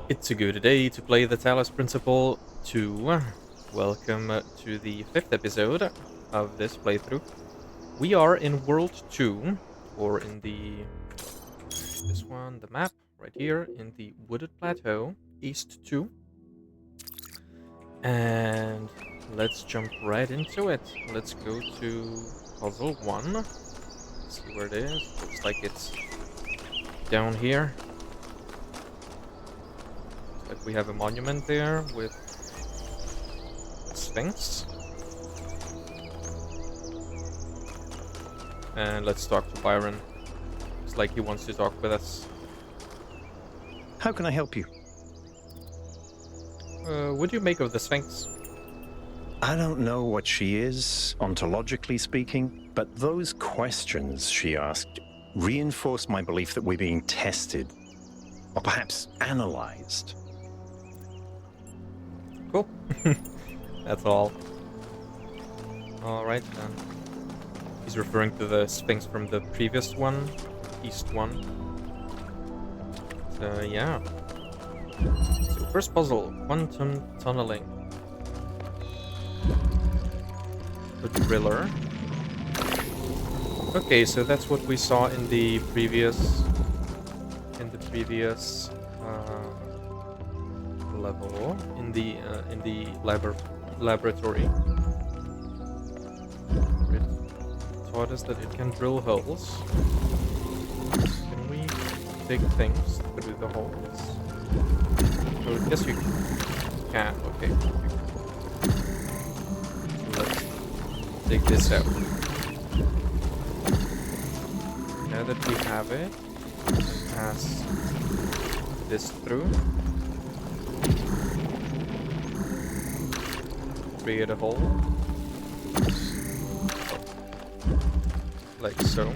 It's a good day to play the Talos Principle 2. Welcome to the 5th episode of this playthrough. We are in World 2, or in this one, the map, right here, in the Wooded Plateau, East 2. And let's jump right into it. Let's go to Puzzle 1. See where it is. Looks like it's down here. Like we have a monument there with a Sphinx. And let's talk to Byron. Looks like he wants to talk with us. How can I help you? What do you make of the Sphinx? I don't know what she is, ontologically speaking, but those questions she asked reinforce my belief that we're being tested, or perhaps analyzed. Cool. That's all. Alright then. He's referring to the Sphinx from the previous one, East 1. So, yeah. So, first puzzle, quantum tunneling. The driller. Okay, so that's what we saw in the previous level in the laboratory. It taught us that it can drill holes. Can we dig things through the holes? Oh, yes, you can. Okay. So let's dig this out. Now that we have it, we can pass this through. Create a hole. Like so.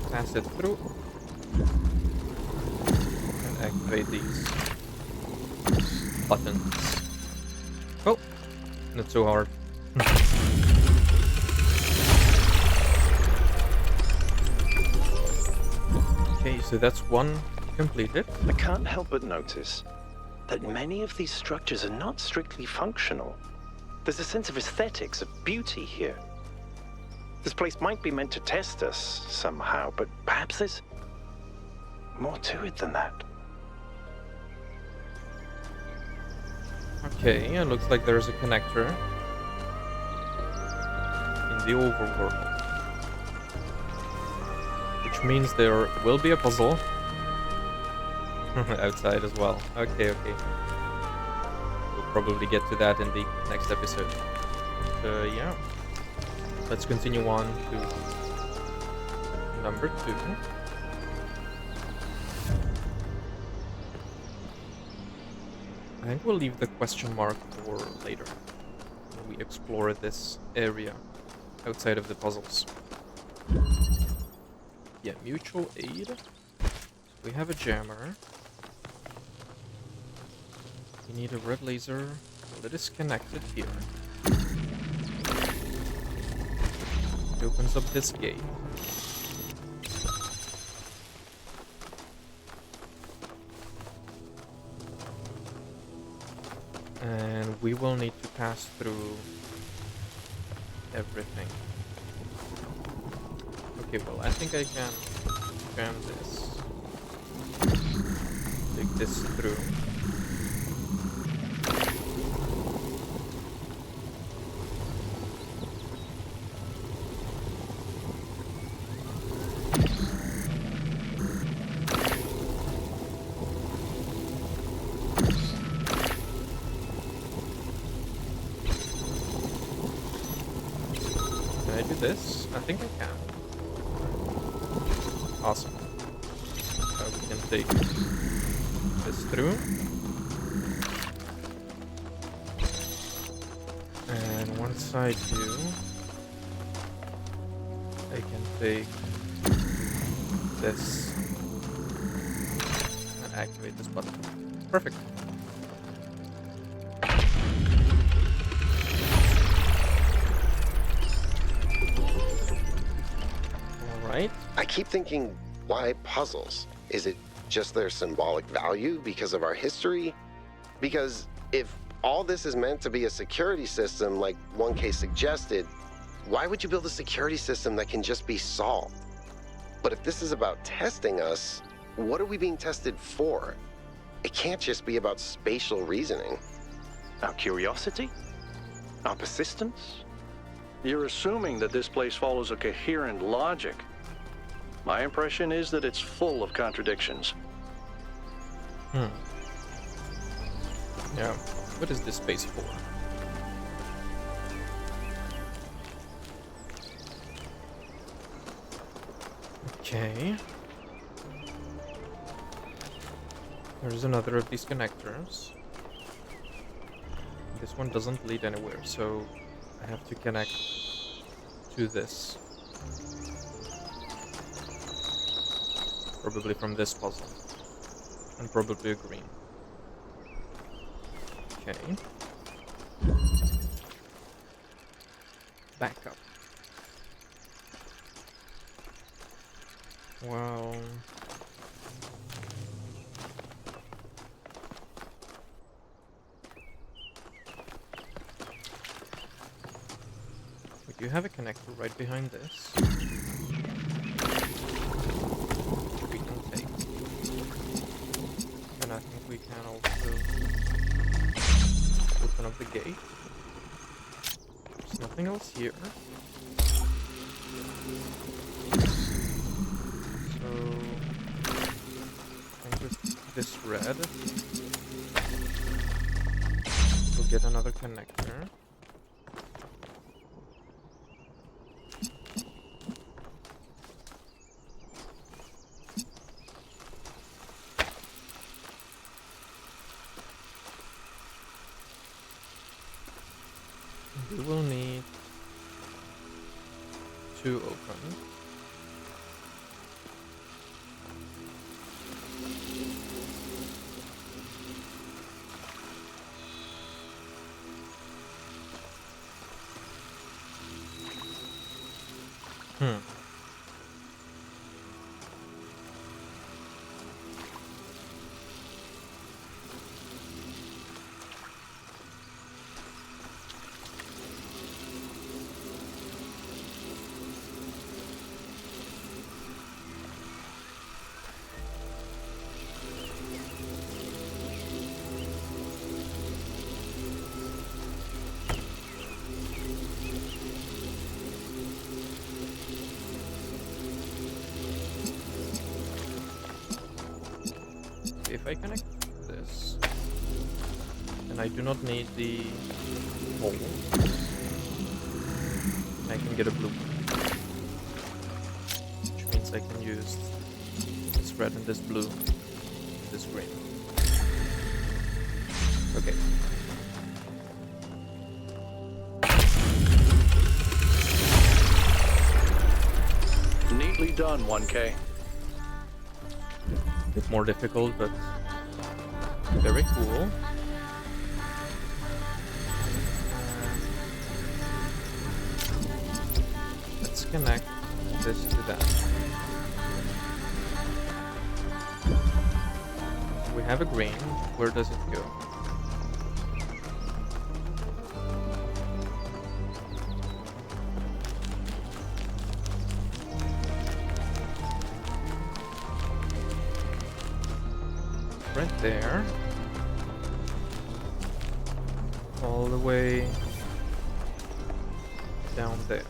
Pass it through. And activate these buttons. Oh! Not so hard. Okay, so that's one completed. I can't help but notice that many of these structures are not strictly functional. There's a sense of aesthetics, of beauty here. This place might be meant to test us somehow, but perhaps there's more to it than that. Okay, it looks like there's a connector in the overworld. Which means there will be a puzzle outside as well. Okay. We'll probably get to that in the next episode. So yeah. Let's continue on to number 2. I think we'll leave the question mark for later, when we explore this area outside of the puzzles. Yeah, mutual aid. We have a jammer. We need a red laser. Well, it is connected here. It opens up this gate. And we will need to pass through everything. Okay, well, I think I can jam this. Take this through. Can I do this? I think I can. Awesome. We can take this through. And once I do, I can take this and activate this button. Perfect. Alright. I keep thinking, why puzzles? Is it just their symbolic value because of our history? Because if all this is meant to be a security system like 1K suggested, why would you build a security system that can just be solved? But if this is about testing us, what are we being tested for? It can't just be about spatial reasoning. Our curiosity? Our persistence? You're assuming that this place follows a coherent logic. My impression is that it's full of contradictions. Yeah. What is this space for? Okay. There's another of these connectors. This one doesn't lead anywhere, so I have to connect to this. Probably from this puzzle. And probably a green. Okay. Back up. Well... we do have a connector right behind this. Which we can take. And I think we can also open up the gate. There's nothing else here. So I think with this red we'll get another connector. We will need to open. If I connect this, then I do not need the hole. I can get a blue one, which means I can use this red and this blue and this green. Okay. Neatly done, 1K. Bit more difficult, but very cool. Let's connect this to that. We have a green. Where does it go? Right there. All the way down there.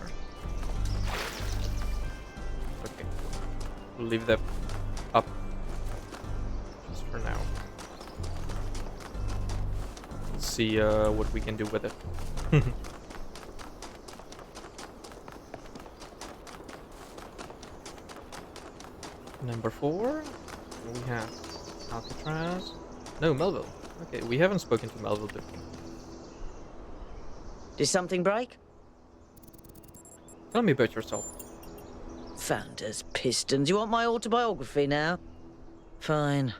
Okay. We'll leave that up just for now. Let's see what we can do with it. Number 4. We have Alcatraz. No, Melville. Okay, we haven't spoken to Melville before. Did something break? Tell me about yourself. Founders, pistons. You want my autobiography now? Fine.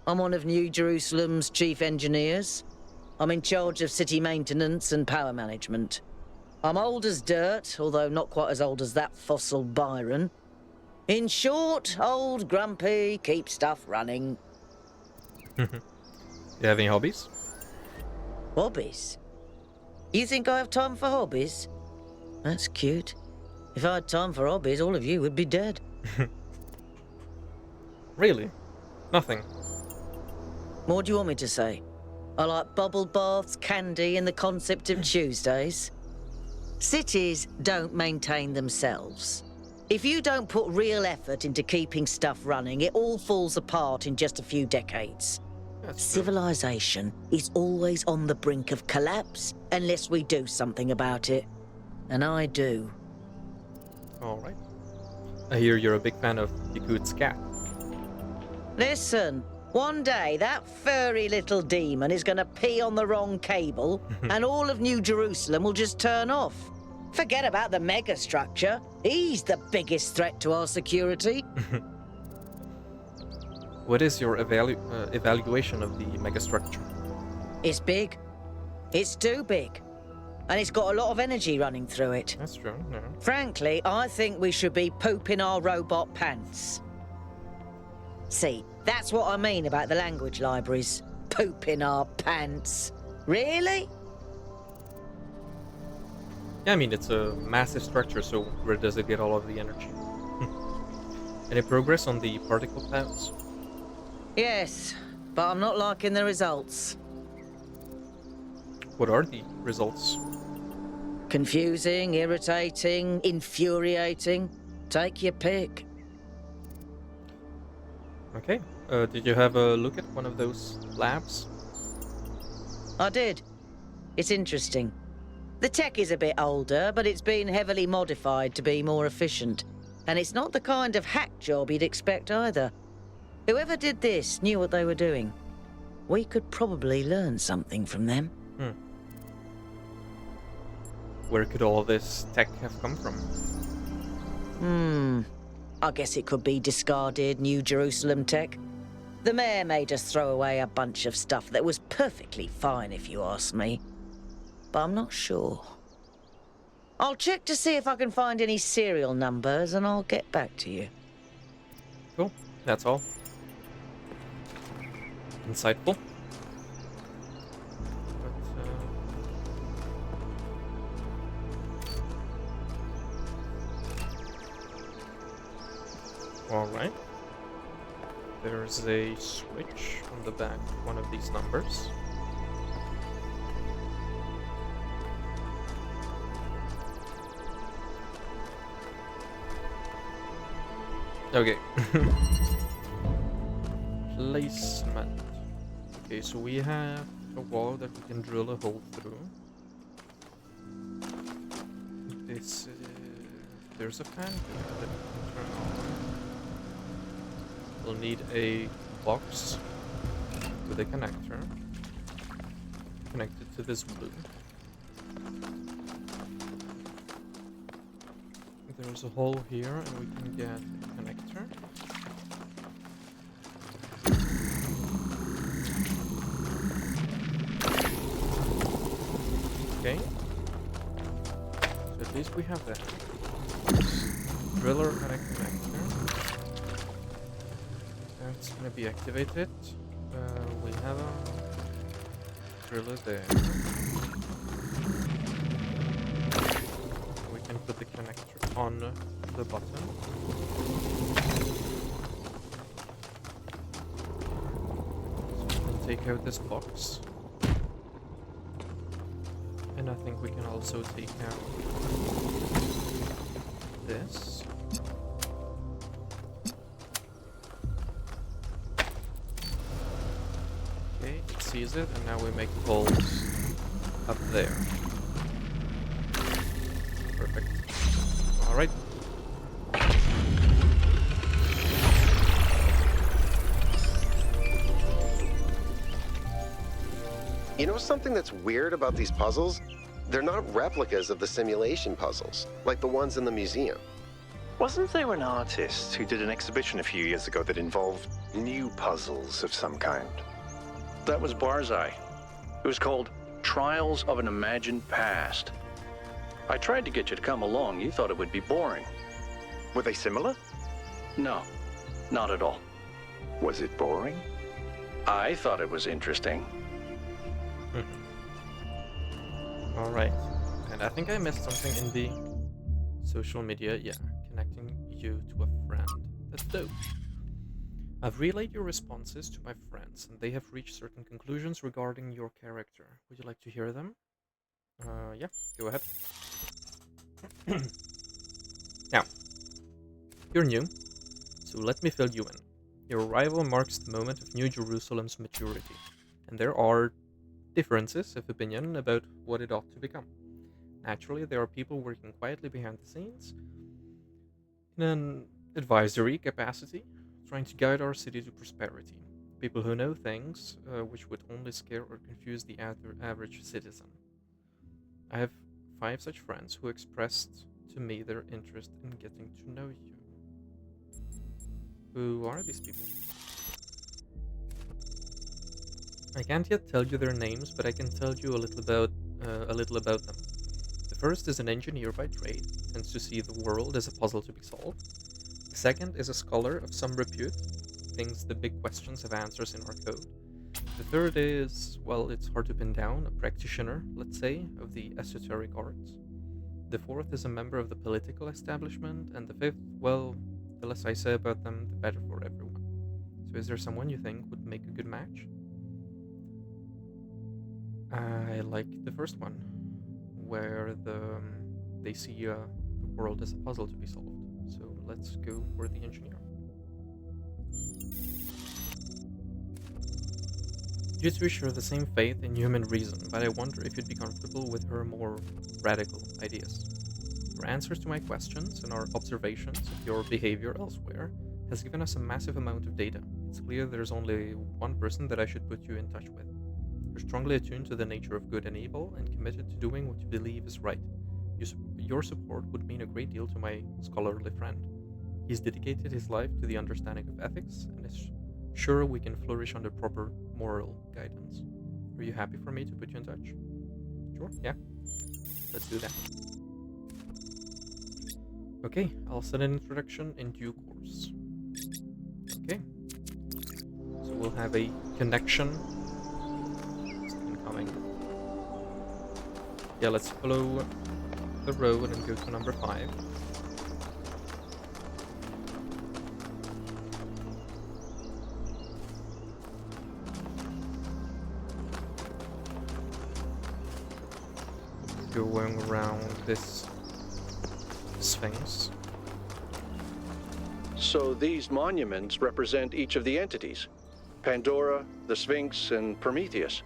I'm one of New Jerusalem's chief engineers. I'm in charge of city maintenance and power management. I'm old as dirt, although not quite as old as that fossil Byron. In short, old Grumpy keeps stuff running. You have any hobbies? Hobbies? You think I have time for hobbies? That's cute. If I had time for hobbies, all of you would be dead. Really? Nothing. What do you want me to say? I like bubble baths, candy, and the concept of Tuesdays. Cities don't maintain themselves. If you don't put real effort into keeping stuff running, it all falls apart in just a few decades. That's true. Civilization is always on the brink of collapse unless we do something about it. And I do. Alright. I hear you're a big fan of Yakut's cat. Listen, one day that furry little demon is gonna pee on the wrong cable and all of New Jerusalem will just turn off. Forget about the megastructure. He's the biggest threat to our security. What is your evaluation of the megastructure? It's big. It's too big. And it's got a lot of energy running through it. That's true, yeah. Frankly, I think we should be pooping our robot pants. See, that's what I mean about the language libraries. Pooping our pants. Really? Yeah, I mean, it's a massive structure, so where does it get all of the energy? Any progress on the particle clouds? Yes, but I'm not liking the results. What are the results? Confusing, irritating, infuriating. Take your pick. Okay. Did you have a look at one of those labs? I did. It's interesting. The tech is a bit older, but it's been heavily modified to be more efficient. And it's not the kind of hack job you'd expect either. Whoever did this knew what they were doing. We could probably learn something from them. Where could all this tech have come from? I guess it could be discarded New Jerusalem tech. The mayor made us throw away a bunch of stuff that was perfectly fine, if you ask me. But I'm not sure. I'll check to see if I can find any serial numbers, and I'll get back to you. Cool. That's all. Insightful. Alright. There's a switch on the back of one of these numbers. Okay. Placement. Okay, so we have a wall that we can drill a hole through. This there's a fan that we can turn on. We'll need a box with a connector connected to this blue. There's a hole here, and we can get a connector. Okay. So at least we have that. Driller and a connector. That's gonna be activated. We have a driller there. We can put the connector on the button. So we can take out this box. And I think we can also take out this. Okay, it sees it, and now we make holes up there. Perfect. Alright. You know something that's weird about these puzzles? They're not replicas of the simulation puzzles, like the ones in the museum. Wasn't there an artist who did an exhibition a few years ago that involved new puzzles of some kind? That was Barzai. It was called Trials of an Imagined Past. I tried to get you to come along. You thought it would be boring. Were they similar? No, not at all. Was it boring? I thought it was interesting. All right. And I think I missed something in the social media. Yeah, connecting you to a friend. That's dope. I've relayed your responses to my friends, and they have reached certain conclusions regarding your character. Would you like to hear them? Yeah, go ahead. Now, you're new, so let me fill you in. Your arrival marks the moment of New Jerusalem's maturity, and there are differences of opinion about what it ought to become. Naturally, there are people working quietly behind the scenes in an advisory capacity, trying to guide our city to prosperity. People who know things which would only scare or confuse the average citizen. I have 5 such friends who expressed to me their interest in getting to know you. Who are these people? I can't yet tell you their names, but I can tell you a little about them. The first is an engineer by trade, tends to see the world as a puzzle to be solved. The second is a scholar of some repute, thinks the big questions have answers in our code. The third is, well, it's hard to pin down, a practitioner, let's say, of the esoteric arts. The fourth is a member of the political establishment, and the fifth, well, the less I say about them, the better for everyone. So is there someone you think would make a good match? I like the first one, where they see the world as a puzzle to be solved. So let's go for the engineer. You two share the same faith in human reason, but I wonder if you'd be comfortable with her more radical ideas. Your answers to my questions and our observations of your behavior elsewhere has given us a massive amount of data. It's clear there's only one person that I should put you in touch with. You're strongly attuned to the nature of good and evil and committed to doing what you believe is right. Your support would mean a great deal to my scholarly friend. He's dedicated his life to the understanding of ethics and is sure we can flourish under proper moral guidance. Are you happy for me to put you in touch? Sure, yeah. Let's do that. Okay, I'll send an introduction in due course. Okay. So we'll have a connection. Incoming. Yeah, let's follow the road and go to number 5. Going around this Sphinx. So these monuments represent each of the entities. Pandora, the Sphinx, and Prometheus.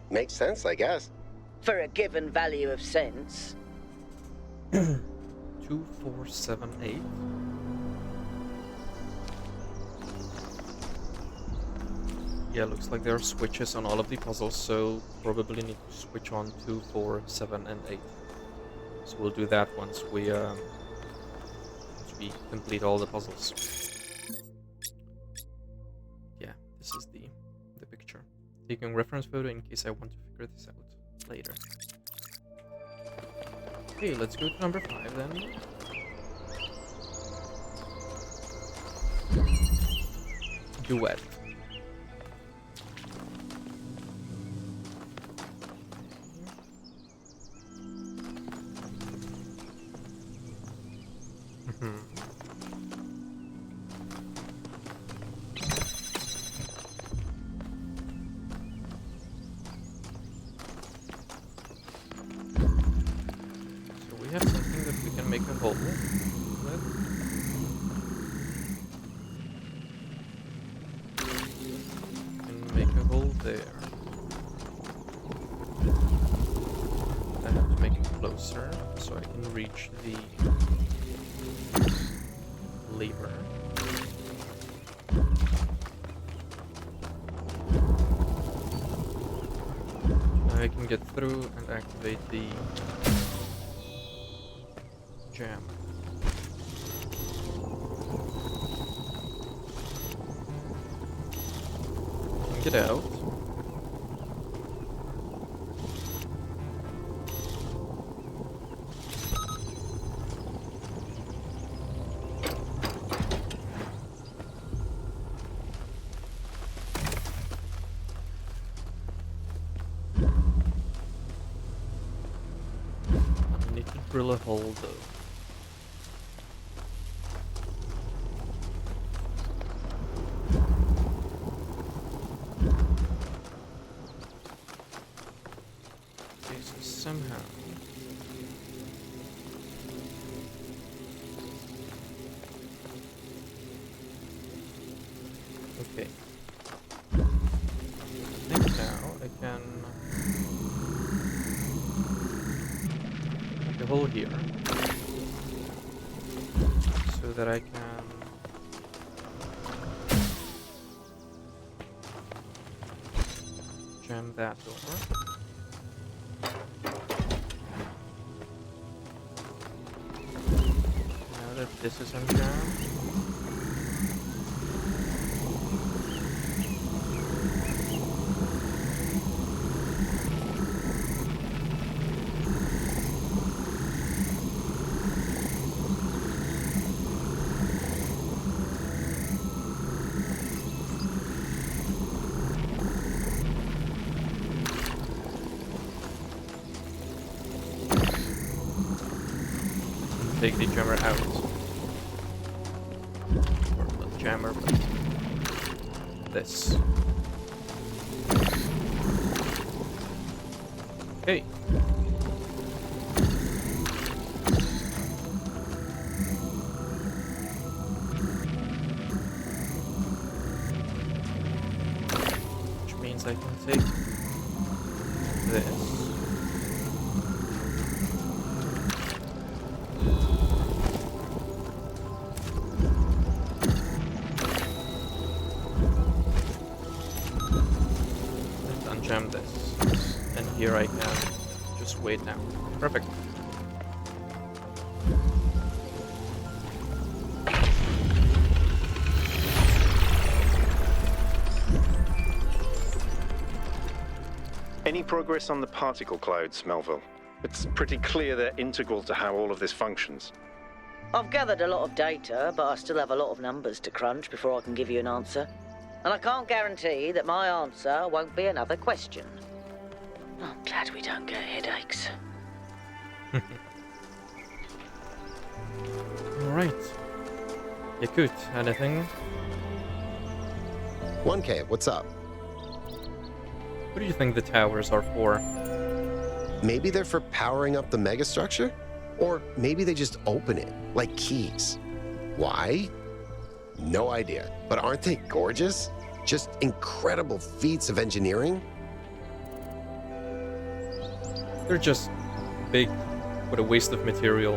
Makes sense, I guess. For a given value of sense. 2478. Yeah, looks like there are switches on all of the puzzles, so probably need to switch on 2, 4, 7, and 8. So we'll do that once we complete all the puzzles. Yeah, this is the picture. Taking reference photo in case I want to figure this out later. Okay, let's go to number 5 then. Duet. So we have something that we can make a hole with. And make a hole there. I have to make it closer so I can reach the lever. Now I can get through and activate the jam. Get out. need to drill a hole though. Okay, so somehow. Okay. I think now I can make a hole here so that I can jam that door. Now that this is unjammed, take the jammer out. Or not jammer, but this. Okay. Which means I can take this. Unjam this, and here I can just wait now. Perfect. Any progress on the particle clouds, Melville? It's pretty clear they're integral to how all of this functions. I've gathered a lot of data, but I still have a lot of numbers to crunch before I can give you an answer. And I can't guarantee that my answer won't be another question. I'm glad we don't get headaches. Alright. Yakut, anything? 1K, what's up? What do you think the towers are for? Maybe they're for powering up the megastructure? Or maybe they just open it, like keys. Why? No idea. But aren't they gorgeous? Just incredible feats of engineering? They're just big. What a waste of material.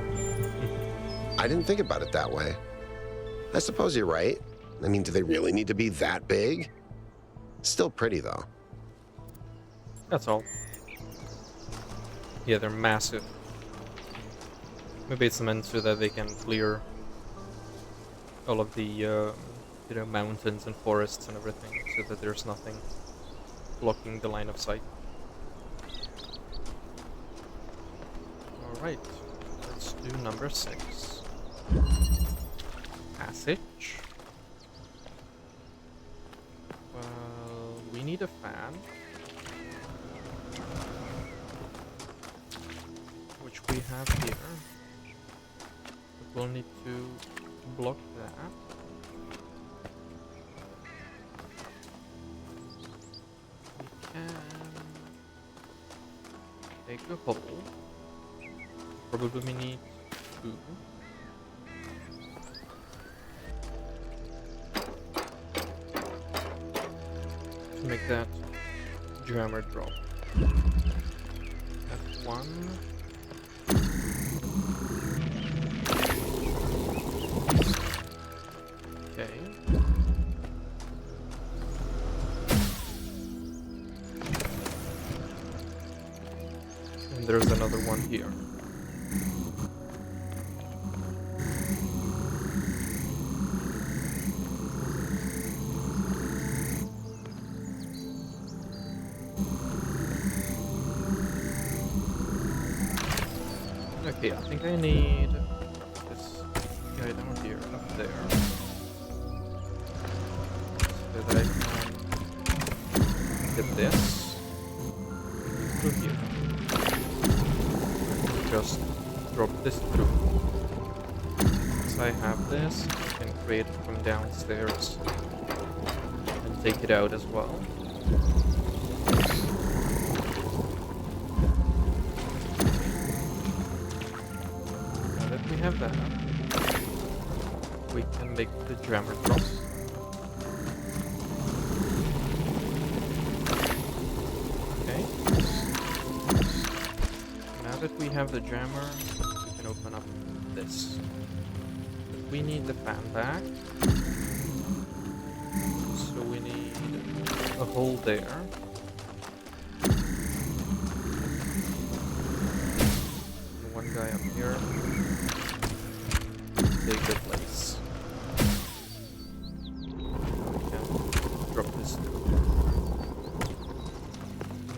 I didn't think about it that way. I suppose you're right. I mean, do they really need to be that big? Still pretty, though. That's all. Yeah, they're massive. Maybe it's meant so that they can clear all of the, mountains and forests and everything, so that there's nothing blocking the line of sight. Alright, let's do number 6. Passage. Well, we need a fan. Which we have here. But we'll need to block that. We can take a hole. Probably we need 2. To make that jammer drop. That's 1. Okay. And there's another one here. Okay, I think I need this guy down here, up there. So that I can get this through here. Just drop this through. Once I have this, I can create it from downstairs and take it out as well. Now that we have that, we can make the jammer drop. Okay. Now that we have the jammer, we can open up this. But we need the fan back. So we need a hole there. And one guy up here. Take the place. We can drop this through.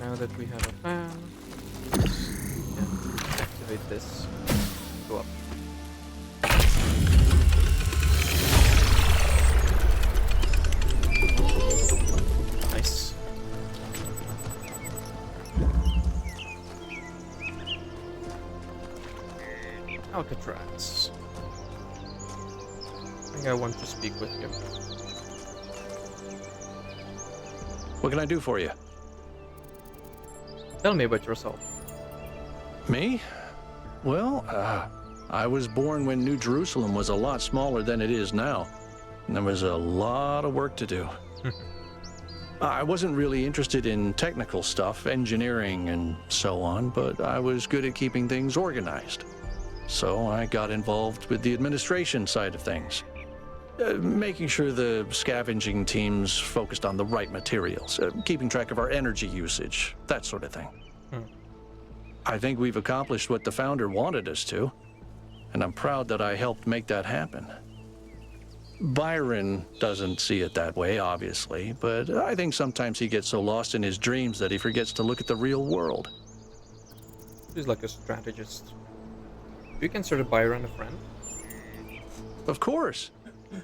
Now that we have a fan, we can activate this. Go up. Nice. Alcatraz. I think I want to speak with you. What can I do for you? Tell me about yourself. Me? Well, I was born when New Jerusalem was a lot smaller than it is now. And there was a lot of work to do. I wasn't really interested in technical stuff, engineering and so on, but I was good at keeping things organized. So I got involved with the administration side of things. Making sure the scavenging teams focused on the right materials, keeping track of our energy usage, that sort of thing. I think we've accomplished what the founder wanted us to, and I'm proud that I helped make that happen. Byron doesn't see it that way, obviously, but I think sometimes he gets so lost in his dreams that he forgets to look at the real world. He's like a strategist. Do you consider Byron a friend? Of course.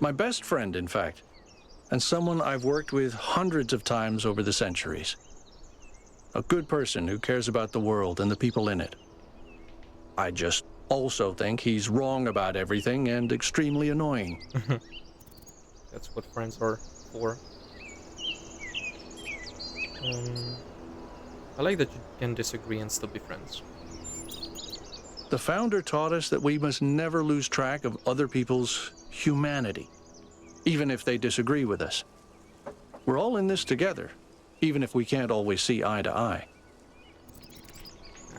My best friend, in fact. And someone I've worked with hundreds of times over the centuries. A good person who cares about the world and the people in it. I just also think he's wrong about everything and extremely annoying. That's what friends are for. I like that you can disagree and still be friends. The founder taught us that we must never lose track of other people's humanity, even if they disagree with us. We're all in this together, even if we can't always see eye to eye.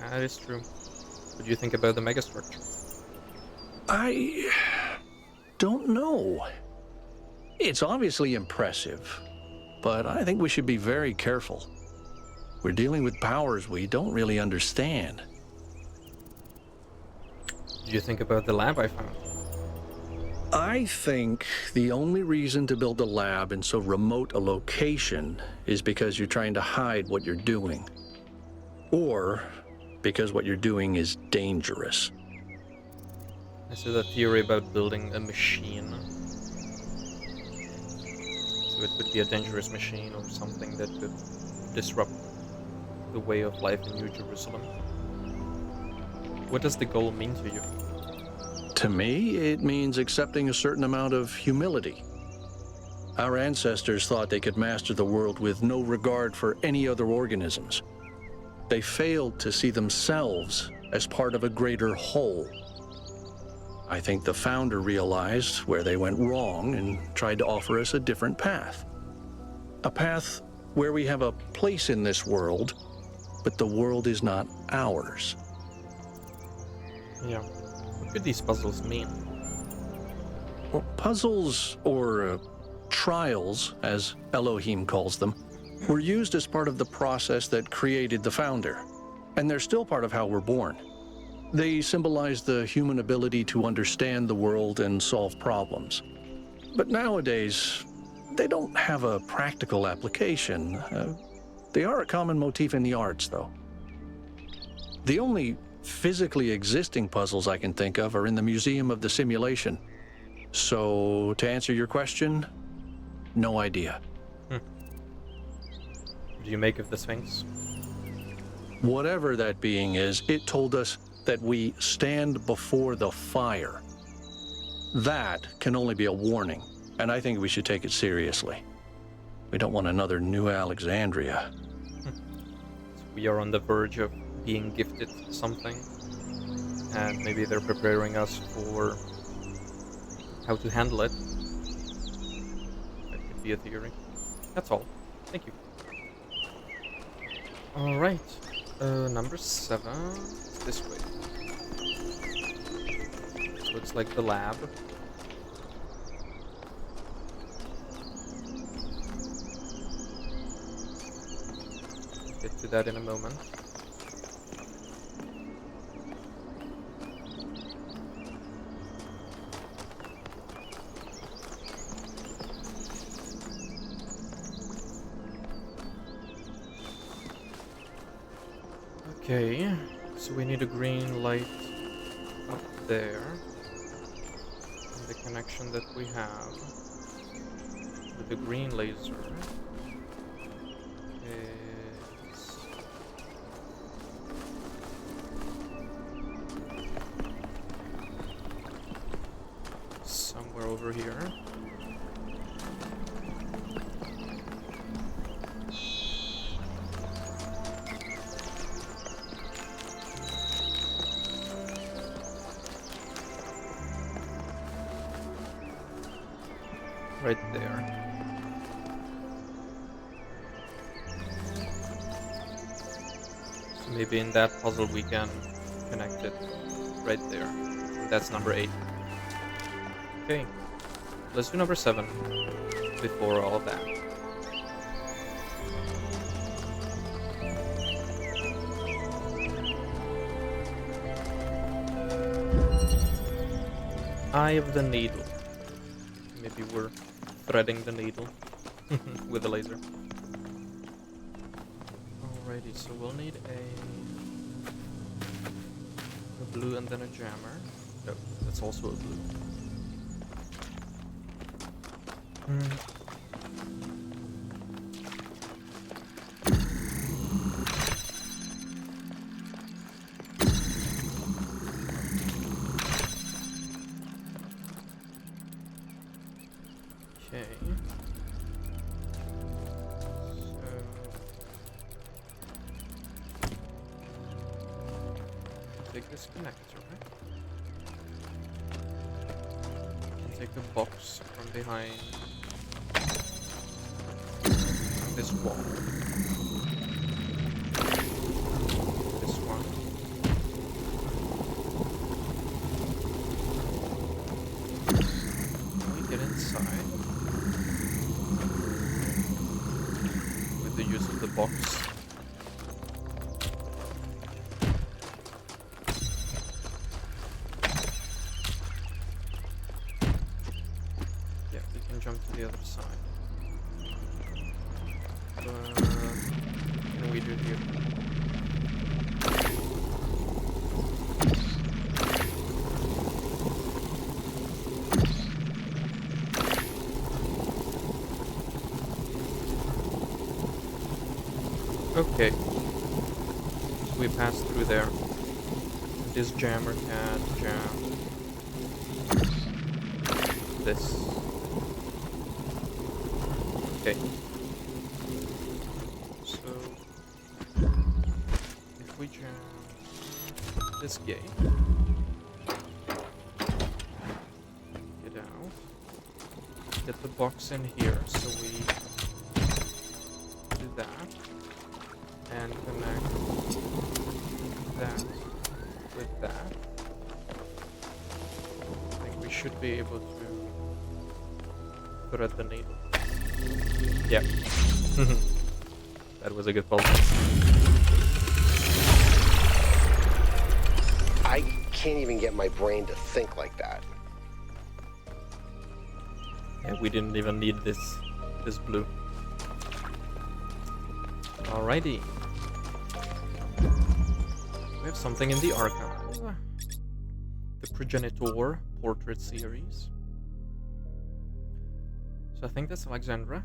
That is true. What do you think about the megastructure? I don't know. It's obviously impressive, but I think we should be very careful. We're dealing with powers we don't really understand. What do you think about the lab I found? I think the only reason to build a lab in so remote a location is because you're trying to hide what you're doing. Or because what you're doing is dangerous. I saw that theory about building a machine. So it could be a dangerous machine or something that could disrupt the way of life in New Jerusalem. What does the goal mean to you? To me, it means accepting a certain amount of humility. Our ancestors thought they could master the world with no regard for any other organisms. They failed to see themselves as part of a greater whole. I think the founder realized where they went wrong and tried to offer us a different path. A path where we have a place in this world, but the world is not ours. Yeah. What could these puzzles mean? Well, puzzles, or trials, as Elohim calls them, were used as part of the process that created the founder, and they're still part of how we're born. They symbolize the human ability to understand the world and solve problems. But nowadays, they don't have a practical application. They are a common motif in the arts, though. The only physically existing puzzles I can think of are in the Museum of the Simulation. So, to answer your question, no idea. What do you make of the Sphinx? Whatever that being is, it told us that we stand before the fire. That can only be a warning, and I think we should take it seriously. We don't want another New Alexandria. We are on the verge of being gifted something, and maybe they're preparing us for how to handle it. That could be a theory. That's all. Thank you. Alright. Number 7. It's this way. This looks like the lab. Get to that in a moment. Okay, so we need a green light up there. And the connection that we have with the green laser is somewhere over here. Right there. So maybe in that puzzle we can connect it right there. And that's number 8. Okay, let's do number 7 before all of that. Eye of the needle. Maybe we're threading the needle with a laser. Alrighty, so we'll need a blue and then a jammer. No, that's also a blue. Okay. So take this connector, right? And take the box from behind this wall. This one. Can we get inside with the use of the box? Yeah, we can jump to the other side. What can we do here? Okay, so we pass through there. This jammer can jam this. Okay. So if we jam this gate, get out, get the box in here, so we do that. And connect that with that. I think we should be able to thread the needle. Yeah. That was a good puzzle. I can't even get my brain to think like that. Yeah, we didn't even need this blue. Alrighty. We have something in the archive. The Progenitor Portrait Series. So I think that's Alexandra.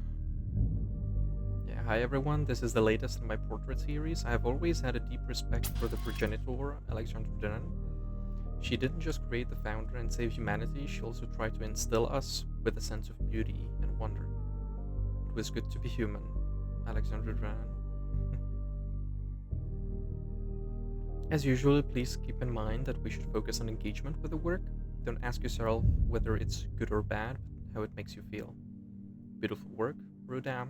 Yeah, Hi everyone, this is the latest in my portrait series. I have always had a deep respect for the progenitor, Alexandra Drennan. She didn't just create the founder and save humanity, she also tried to instill us with a sense of beauty and wonder. It was good to be human, Alexandra Drennan. As usual, please keep in mind that we should focus on engagement with the work. Don't ask yourself whether it's good or bad, but how it makes you feel. Beautiful work, Rodin.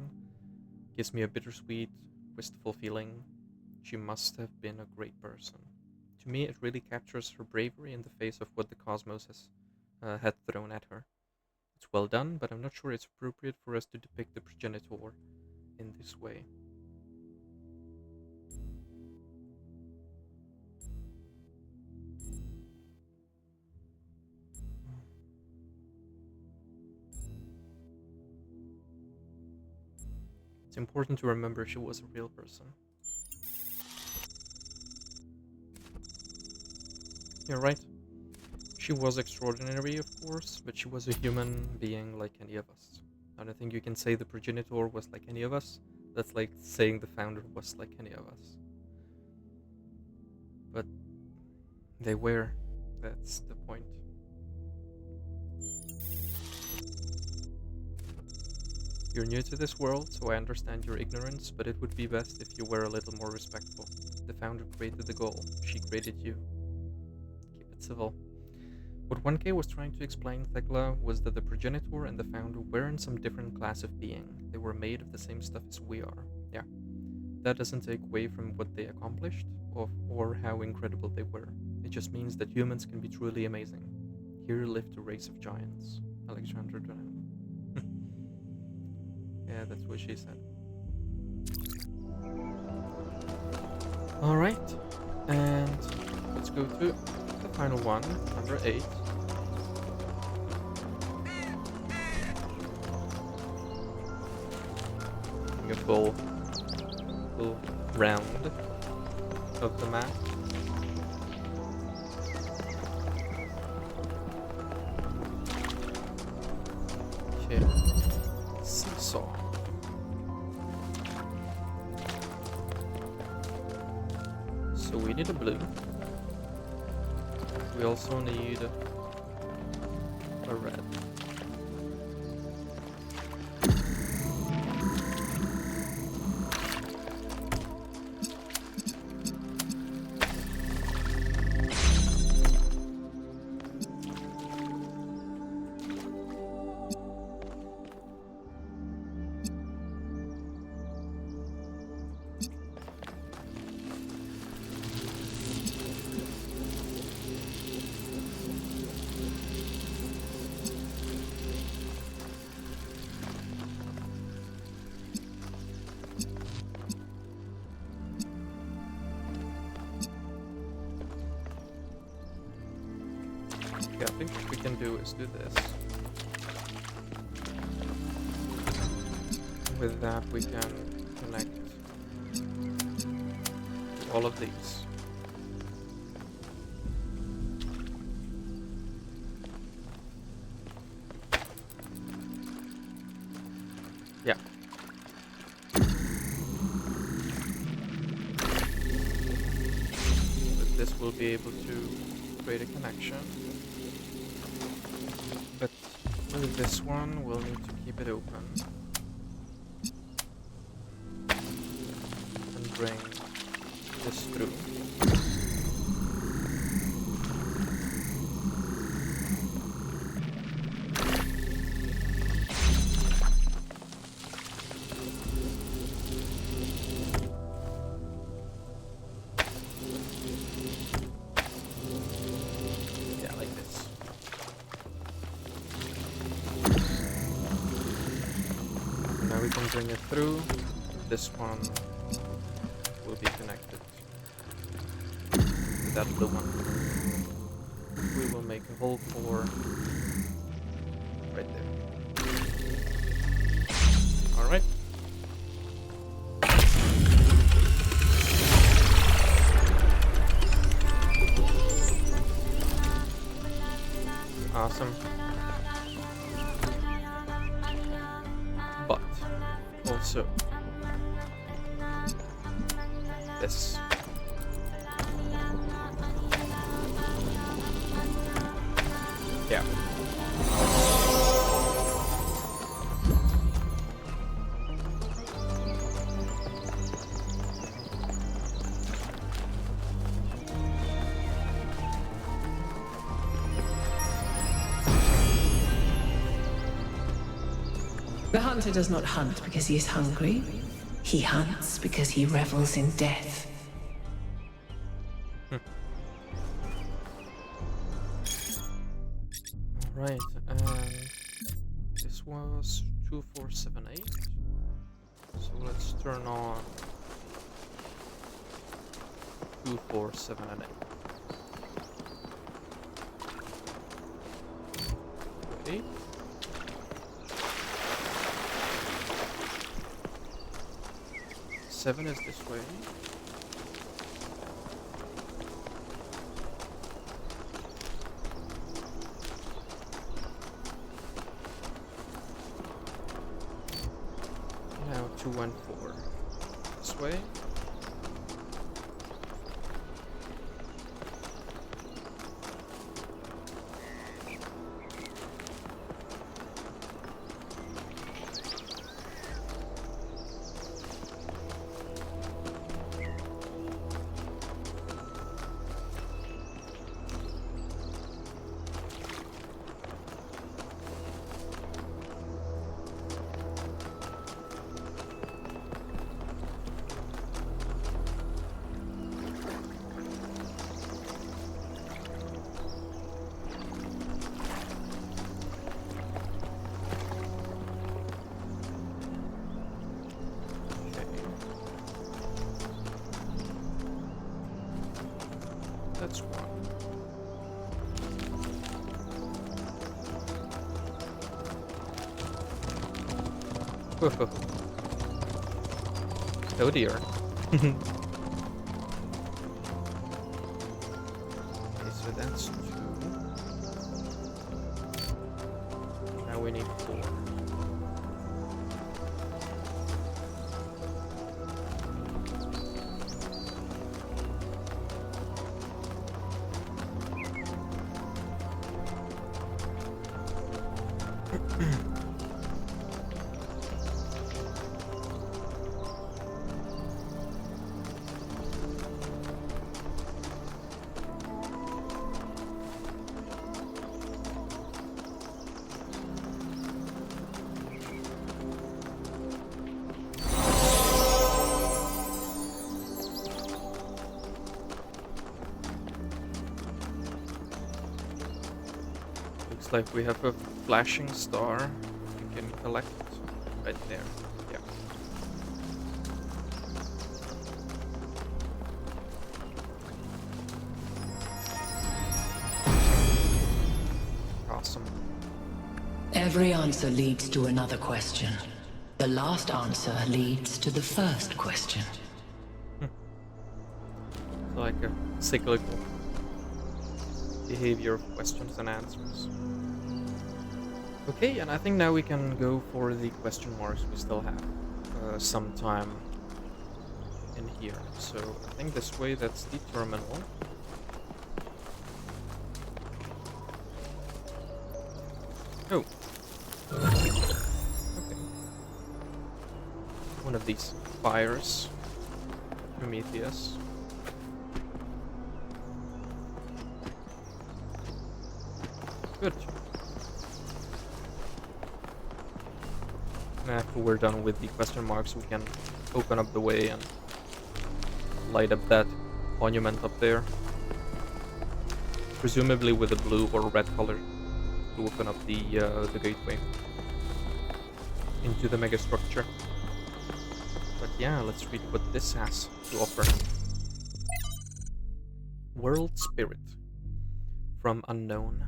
Gives me a bittersweet, wistful feeling. She must have been a great person. To me, it really captures her bravery in the face of what the cosmos had thrown at her. It's well done, but I'm not sure it's appropriate for us to depict the progenitor in this way. It's important to remember she was a real person. You're right. She was extraordinary, of course, but she was a human being like any of us. I don't think you can say the progenitor was like any of us. That's like saying the founder was like any of us. But they were. That's the point. You're new to this world, so I understand your ignorance, but it would be best if you were a little more respectful. The founder created the goal. She created you. Keep it civil. What 1K was trying to explain, Thekla, was that the progenitor and the founder weren't some different class of being. They were made of the same stuff as we are. Yeah. That doesn't take away from what they accomplished, or how incredible they were. It just means that humans can be truly amazing. Here lived a race of giants. Alexandra Drennan. Yeah, that's what she said. Alright, and let's go to the final one, number 8. Taking a full round of the map. Okay, seesaw. So we need a blue. We also need a red. Okay, I think what we can do is do this. With that we can connect all of these. Yeah. With this we'll be able to create a connection. But with this one, we'll need to keep it open. And bring this through. Yeah, like this. Now we can bring it through. This one will be connected to that blue one. We will make a hole for right there. Alright. Awesome. But also this. Yeah. The hunter does not hunt because he is hungry. He hunts because he revels in death. Right, this was 2478. So let's turn on 2478. Okay. Seven is this way. Now 2 and 4. This way. That's one. Oh dear. Okay, so that's 2. Now we need 4. Looks like we have a flashing star we can collect right there. Yeah. Awesome. Every answer leads to another question. The last answer leads to the first question. Like a cyclical behavior of questions and answers. Okay, and I think now we can go for the question marks. We still have some time in here. So I think this way, that's the terminal. Oh. Okay. One of these fires. Prometheus. Good. After we're done with the question marks, we can open up the way and light up that monument up there. Presumably with a blue or red color to open up the gateway into the megastructure. But yeah, let's read what this has to offer. World Spirit. From Unknown.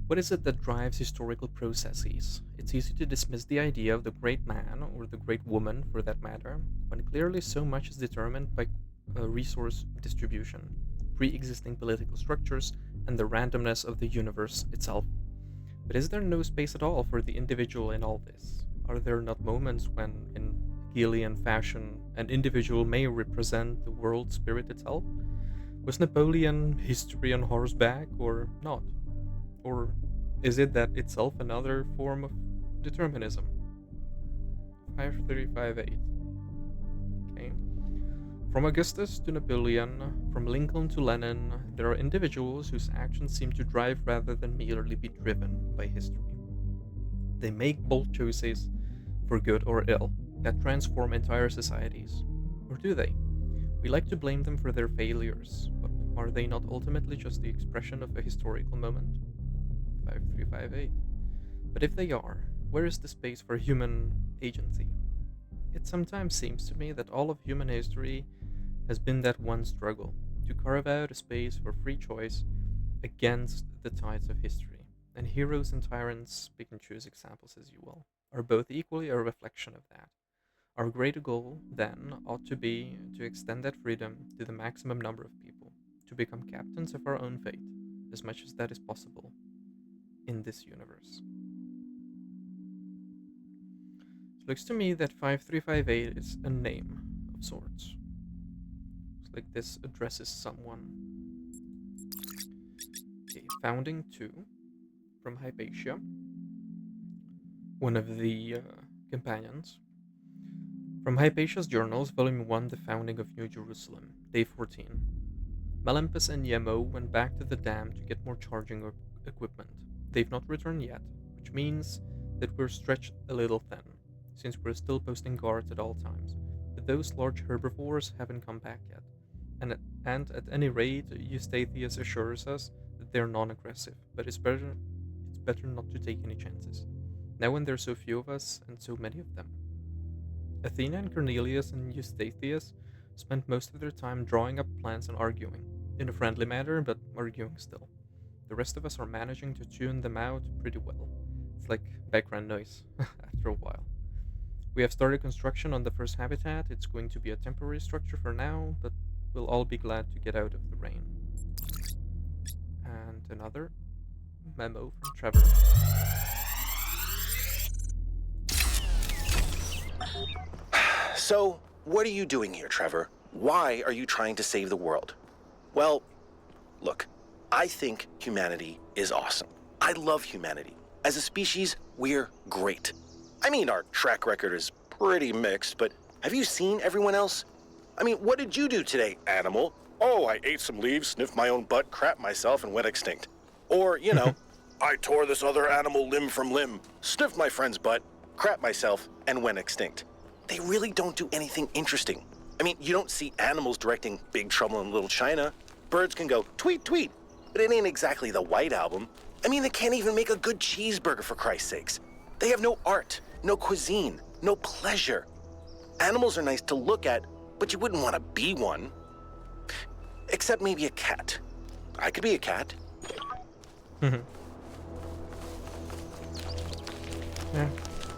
What is it that drives historical processes? It's easy to dismiss the idea of the great man, or the great woman for that matter, when clearly so much is determined by resource distribution, pre-existing political structures, and the randomness of the universe itself. But is there no space at all for the individual in all this? Are there not moments when, in Hegelian fashion, an individual may represent the world spirit itself? Was Napoleon history on horseback or not? Or is it that itself another form of determinism? 5358. Okay. From Augustus to Napoleon, from Lincoln to Lenin, there are individuals whose actions seem to drive rather than merely be driven by history. They make bold choices, for good or ill, that transform entire societies. Or do they? We like to blame them for their failures, but are they not ultimately just the expression of a historical moment? 5358. But if they are, where is the space for human agency? It sometimes seems to me that all of human history has been that one struggle, to carve out a space for free choice against the tides of history. And heroes and tyrants, pick and choose examples as you will, are both equally a reflection of that. Our greater goal, then, ought to be to extend that freedom to the maximum number of people, to become captains of our own fate, as much as that is possible in this universe. It looks to me that 5358 is a name of sorts. Looks like this addresses someone. Okay, founding 2 from Hypatia, one of the companions. From Hypatia's Journals, Volume 1, The Founding of New Jerusalem, Day 14. Melampus and Yemo went back to the dam to get more charging equipment. They've not returned yet, which means that we're stretched a little thin, since we're still posting guards at all times. But those large herbivores haven't come back yet. And at any rate, Eustathius assures us that they're non-aggressive, but it's better not to take any chances. Now when there's so few of us, and so many of them. Athena and Cornelius and Eustathius spent most of their time drawing up plans and arguing, in a friendly manner, but arguing still. The rest of us are managing to tune them out pretty well. It's like background noise after a while. We have started construction on the first habitat. It's going to be a temporary structure for now, but we'll all be glad to get out of the rain. And another memo from Trevor. So, what are you doing here, Trevor? Why are you trying to save the world? Well, look, I think humanity is awesome. I love humanity. As a species, we're great. I mean, our track record is pretty mixed, but have you seen everyone else? I mean, what did you do today, animal? Oh, I ate some leaves, sniffed my own butt, crapped myself, and went extinct. Or, you know, I tore this other animal limb from limb, sniffed my friend's butt, crapped myself, and went extinct. They really don't do anything interesting. I mean, you don't see animals directing Big Trouble in Little China. Birds can go tweet, tweet, but it ain't exactly the White Album. I mean, they can't even make a good cheeseburger, for Christ's sakes. They have no art, no cuisine, no pleasure. Animals are nice to look at, but you wouldn't want to be one. Except maybe a cat. I could be a cat. Yeah,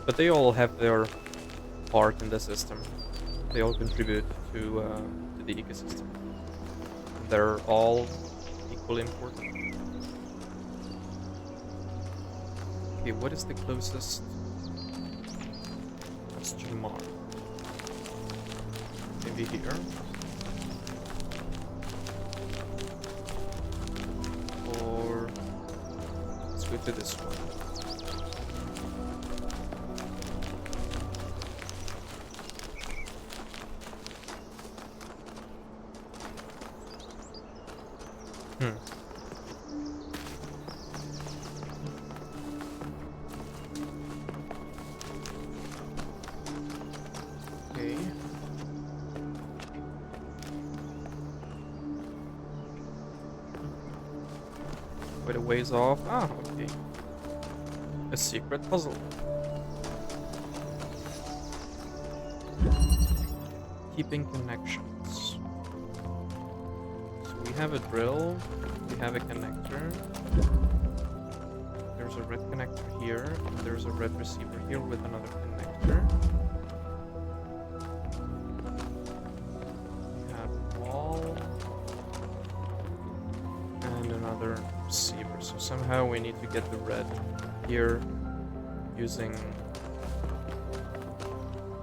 but they all have their part in the system. They all contribute to the ecosystem. They're all equally important. Okay, what is the closest question mark? Maybe here? Or let's go to this one. Okay. Quite a ways off. Ah, okay. A secret puzzle. Keeping connections. So we have a drill, we have a connector. There's a red connector here, and there's a red receiver here with another connector. We have a wall and another receiver. So somehow we need to get the red here using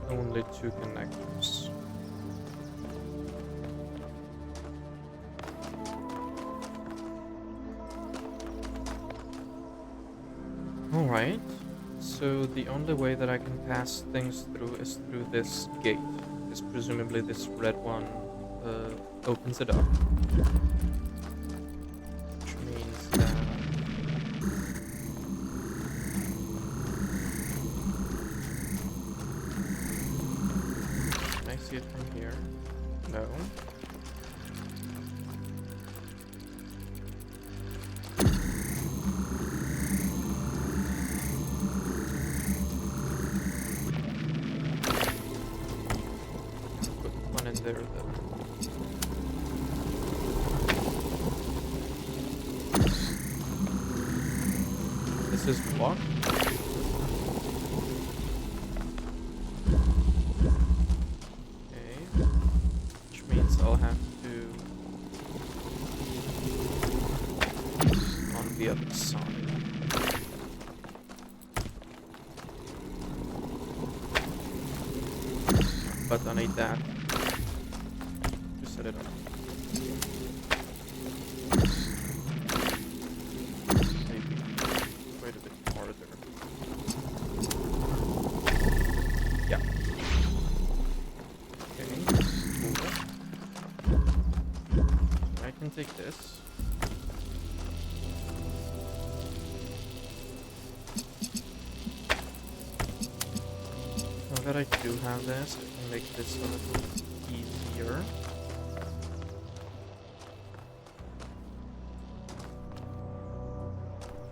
only 2 connectors. Alright, so the only way that I can pass things through is through this gate, because presumably this red one opens it up. Which means that... Can I see it from here? No. There, though. This is blocked. Okay. Which means I'll have to on the other side. But I need that. Set it up. Maybe quite a bit farther. Yeah. Okay. Cool. I can take this. Now that I do have this, I can make this a little easier.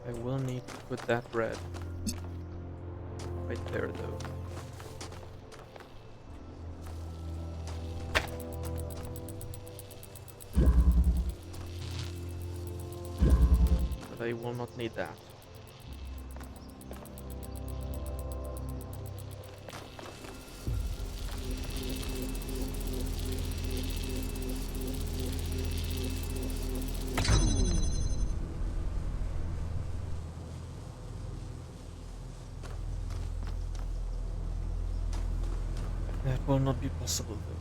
I will need to put that red right there, though. But I will not need that. That will not be possible, though.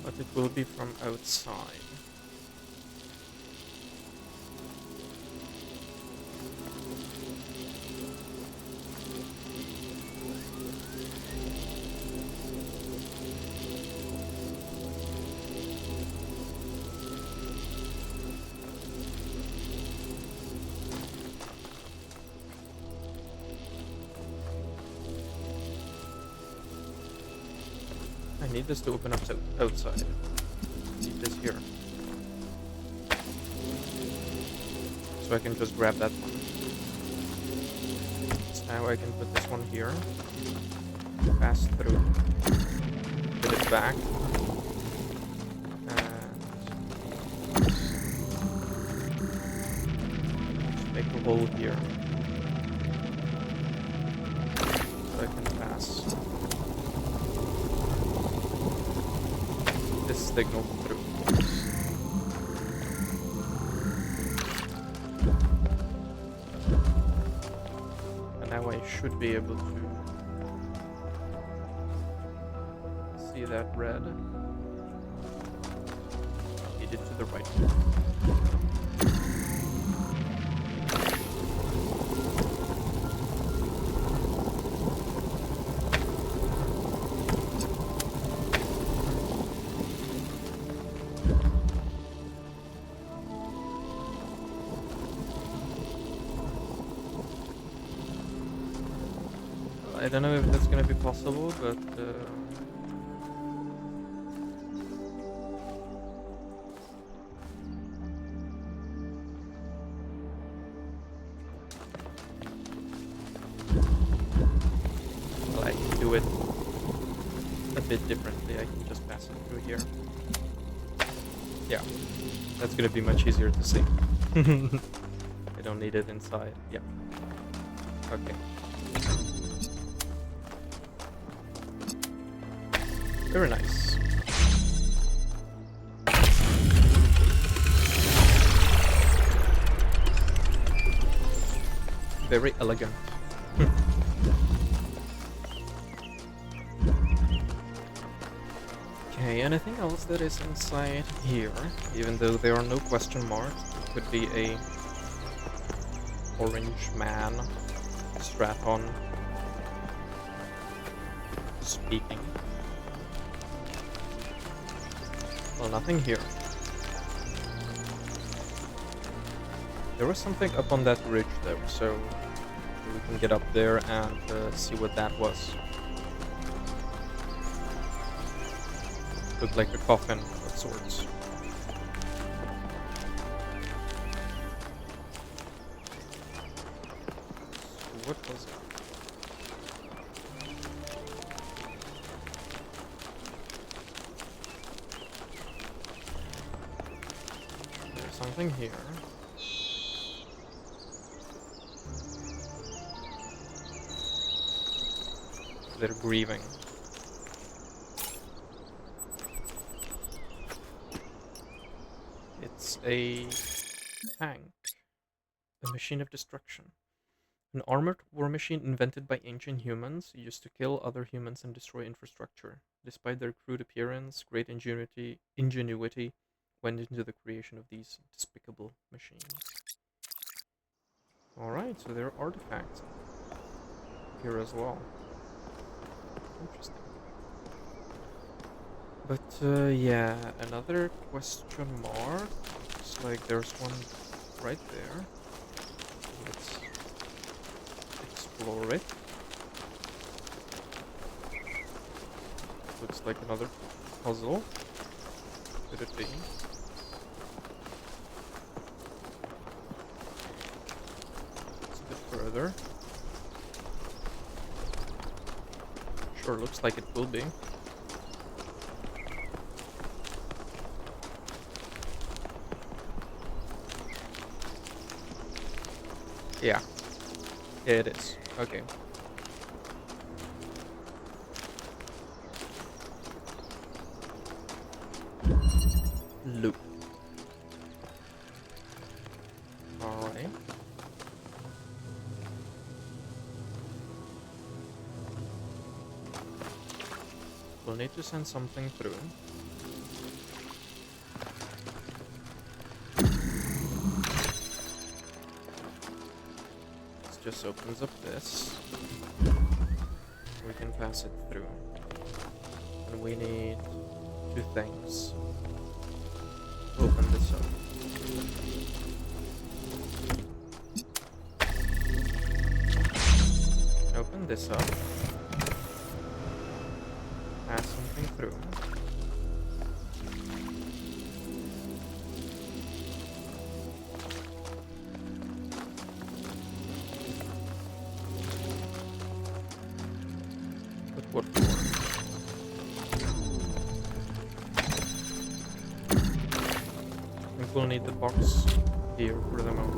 But it will be from outside. I need this to open up outside. I need this here. So I can just grab that one. So now I can put this one here. Pass through. Put it back. And just make a hole here. So I can pass this signal through. And now I should be able to see that red. Lead it to the right. I don't know if that's gonna be possible, but well, I can do it. bit differently, I can just pass it through here. Yeah, that's gonna be much easier to see. I don't need it inside. Yeah. Okay. Very nice. Very elegant. Okay, anything else that is inside here? Even though there are no question marks, it could be a orange man, Straton, speaking. Well, nothing here. There was something up on that ridge though, so we can get up there and see what that was. Looked like a coffin of sorts. So what was it? There's something here. They're grieving. It's a tank. A machine of destruction. An armored war machine invented by ancient humans, used to kill other humans and destroy infrastructure. Despite their crude appearance, great ingenuity went into the creation of these despicable machines. Alright, so there are artifacts here as well. Interesting. But, yeah, another question mark. Looks like there's one right there. Let's explore it. Looks like another puzzle. Could it be? It's a bit further. Sure, looks like it will be. Yeah. Yeah, it is. Okay. Loop. Alright. We'll need to send something through. This just opens up this. We can pass it through. And we need two things. Open this up. Open this up. Pass something through. But what for? I think we'll need the box here for the moment.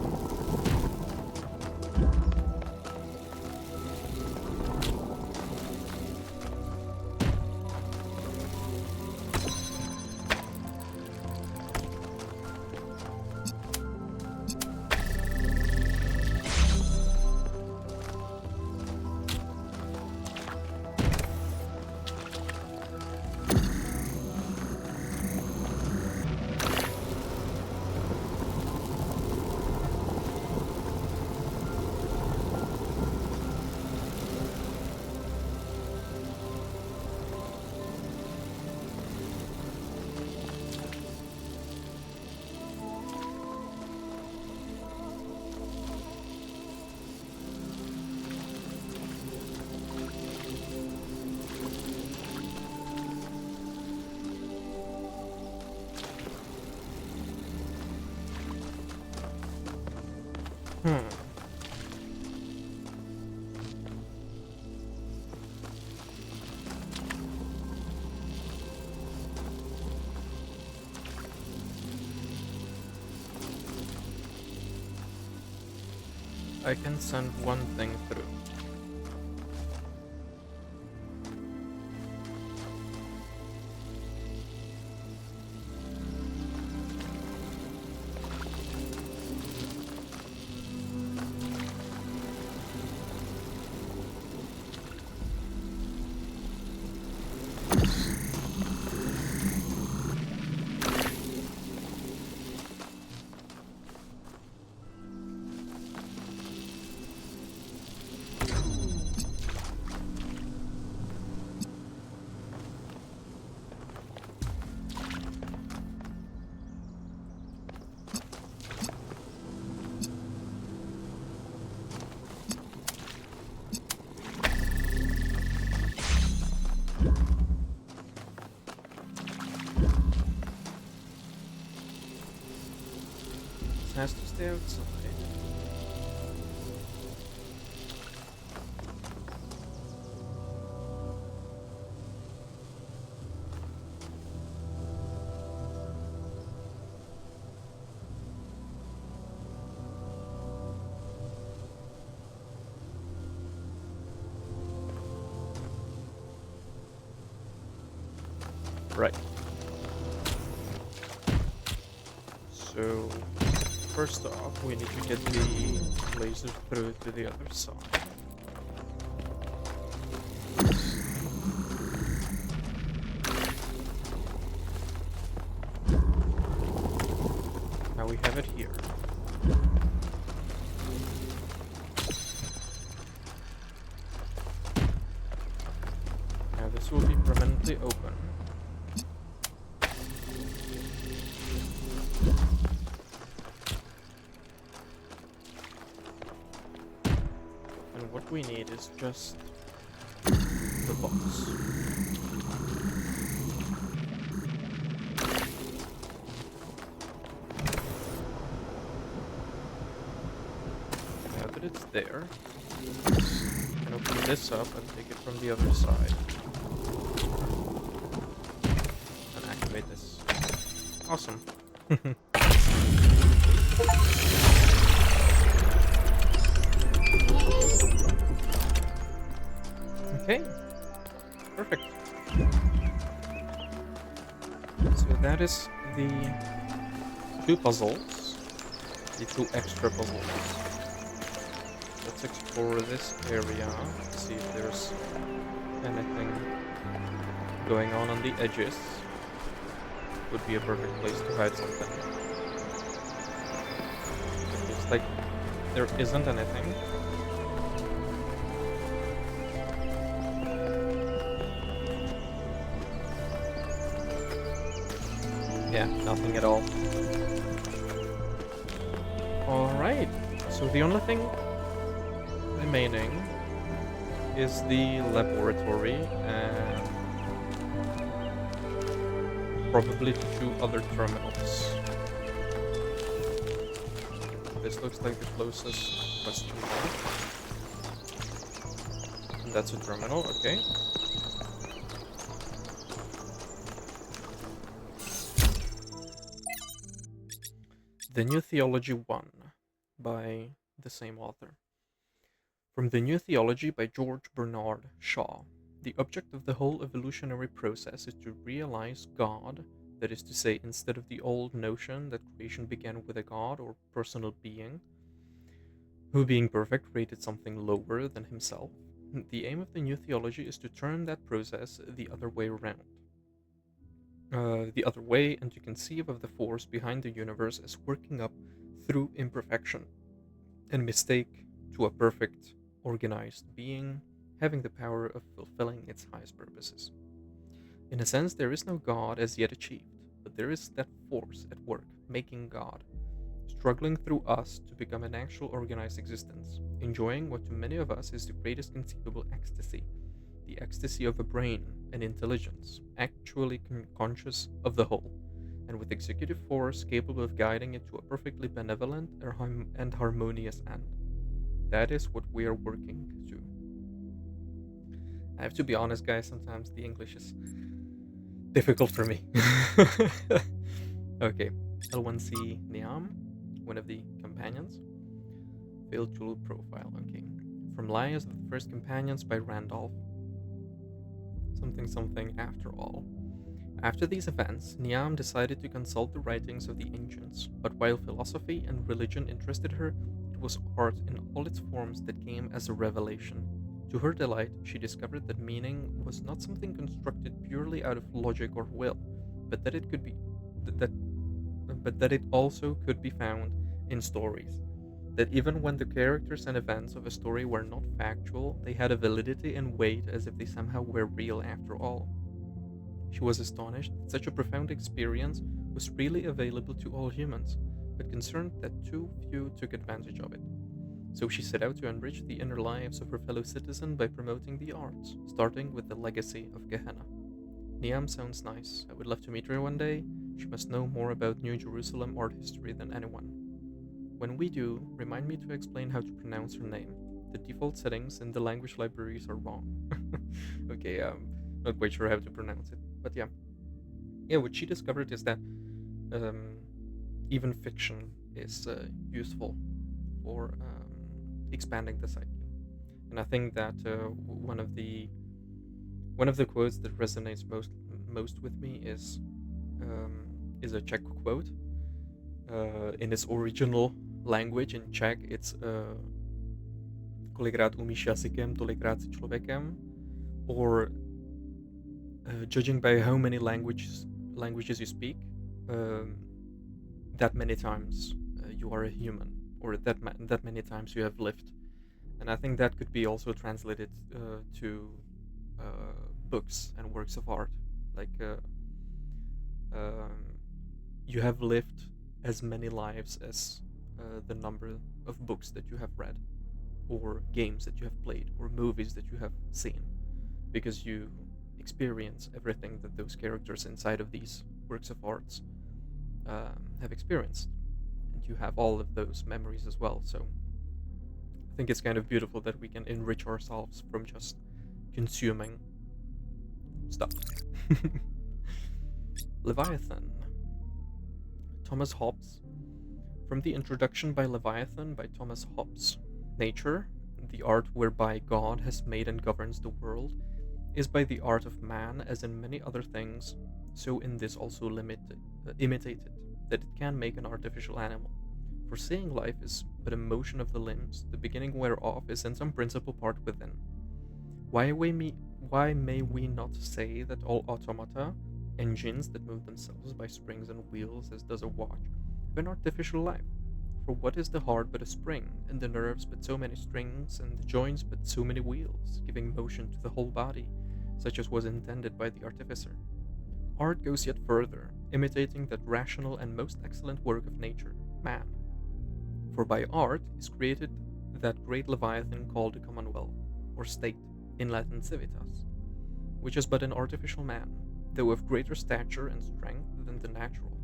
I can send one thing through. It has to stay outside. Right. So, first off, we need to get the laser through to the other side. Now we have it here. Now this will be permanently open. And what we need is just the box. Now that it's there, I can open this up and take it from the other side. And activate this. Awesome. Okay, perfect. So that is the two puzzles, the two extra puzzles. Let's explore this area, see if there's anything going on the edges. Would be a perfect place to hide something. It looks like there isn't anything. Yeah, nothing at all. Alright, so the only thing remaining is the laboratory and probably the two other terminals. This looks like the closest question mark. And that's a terminal, okay. The New Theology 1 by the same author. From The New Theology by George Bernard Shaw. The object of the whole evolutionary process is to realize God, that is to say, instead of the old notion that creation began with a God or personal being, who being perfect rated something lower than himself, the aim of the New Theology is to turn that process the other way around. The other way, and to conceive of the force behind the universe as working up through imperfection and mistake to a perfect, organized being, having the power of fulfilling its highest purposes. In a sense, there is no God as yet achieved, but there is that force at work, making God, struggling through us to become an actual organized existence, enjoying what to many of us is the greatest conceivable ecstasy, the ecstasy of a brain and intelligence, actually conscious of the whole, and with executive force capable of guiding it to a perfectly benevolent and harmonious end. That is what we are working to. I have to be honest, guys, sometimes the English is difficult for me. Okay, L1C Niam, one of the companions. Failed to load profile, okay. From Liars of the First Companions by Randolph. Something after all. After these events, Niam decided to consult the writings of the ancients, but while philosophy and religion interested her, it was art in all its forms that came as a revelation. To her delight, she discovered that meaning was not something constructed purely out of logic or will, but that it could be that but that it also could be found in stories. That even when the characters and events of a story were not factual, they had a validity and weight as if they somehow were real after all. She was astonished that such a profound experience was really available to all humans, but concerned that too few took advantage of it. So she set out to enrich the inner lives of her fellow citizens by promoting the arts, starting with the legacy of Gehenna. Niam sounds nice. I would love to meet her one day. She must know more about New Jerusalem art history than anyone. When we do, remind me to explain how to pronounce her name. The default settings in the language libraries are wrong. Okay, not quite sure how to pronounce it, but yeah. Yeah, what she discovered is that even fiction is useful for expanding the psyche. And I think that one of the quotes that resonates most with me is a Czech quote. In its original language in Czech, it's kolikrát umíš jazykem, tolikrát si člověkem, or judging by how many languages you speak, that many times you are a human, or that many times you have lived. And I think that could be also translated to books and works of art. Like you have lived as many lives as the number of books that you have read, or games that you have played, or movies that you have seen, because you experience everything that those characters inside of these works of arts have experienced, and you have all of those memories as well. So I think it's kind of beautiful that we can enrich ourselves from just consuming stuff. Leviathan. Thomas Hobbes. From the introduction by Leviathan by Thomas Hobbes. Nature, the art whereby God has made and governs the world, is by the art of man, as in many other things, so in this also imitated, that it can make an artificial animal. For seeing life is but a motion of the limbs, the beginning whereof is in some principal part within. Why may we not say that all automata, engines that move themselves by springs and wheels as does a watch, have an artificial life? For what is the heart but a spring, and the nerves but so many strings, and the joints but so many wheels, giving motion to the whole body, such as was intended by the artificer? Art goes yet further, imitating that rational and most excellent work of nature, man. For by art is created that great Leviathan called a commonwealth, or state, in Latin civitas, which is but an artificial man, though of greater stature and strength than the natural,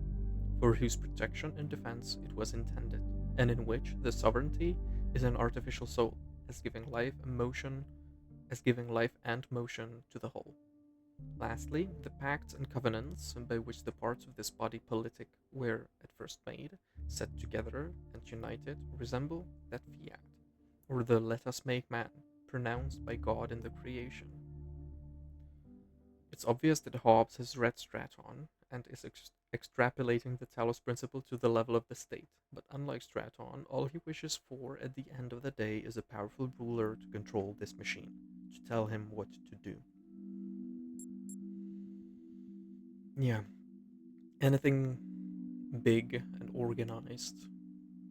for whose protection and defense it was intended, and in which the sovereignty is an artificial soul, as giving life and motion to the whole. Lastly, the pacts and covenants by which the parts of this body politic were at first made, set together, and united, resemble that fiat, or the let us make man, pronounced by God in the creation. It's obvious that Hobbes has read Straton and is extrapolating the Talos Principle to the level of the state, but unlike Straton, all he wishes for at the end of the day is a powerful ruler to control this machine, to tell him what to do. Yeah, anything big and organized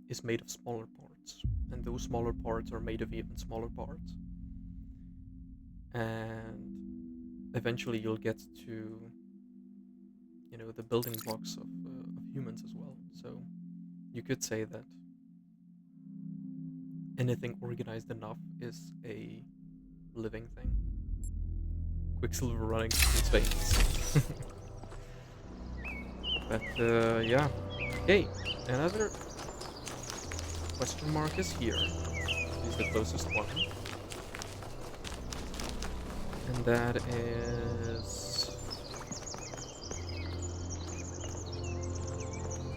is made of smaller parts, and those smaller parts are made of even smaller parts. And eventually you'll get to, the building blocks of humans as well. So you could say that anything organized enough is a living thing. Quicksilver running through its veins. But yeah. Okay, another question mark is here. Is the closest one. And that is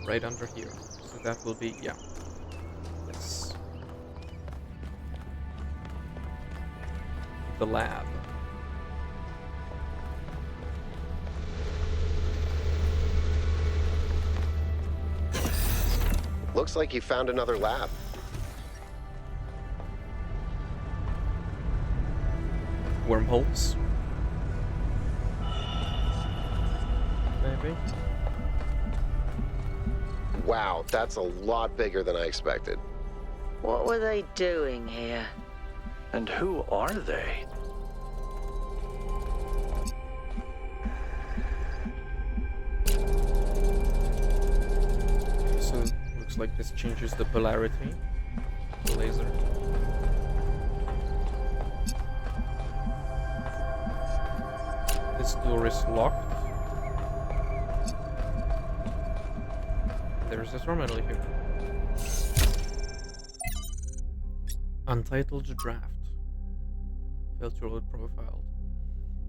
right under here. So that will be, yeah. Yes. the lab. Looks like you found another lab. Wormholes. Maybe. Wow, that's a lot bigger than I expected. What were they doing here? And who are they? So looks like this changes the polarity. The laser. This door is locked. There's a terminal here. Untitled draft. Failed to load profiled.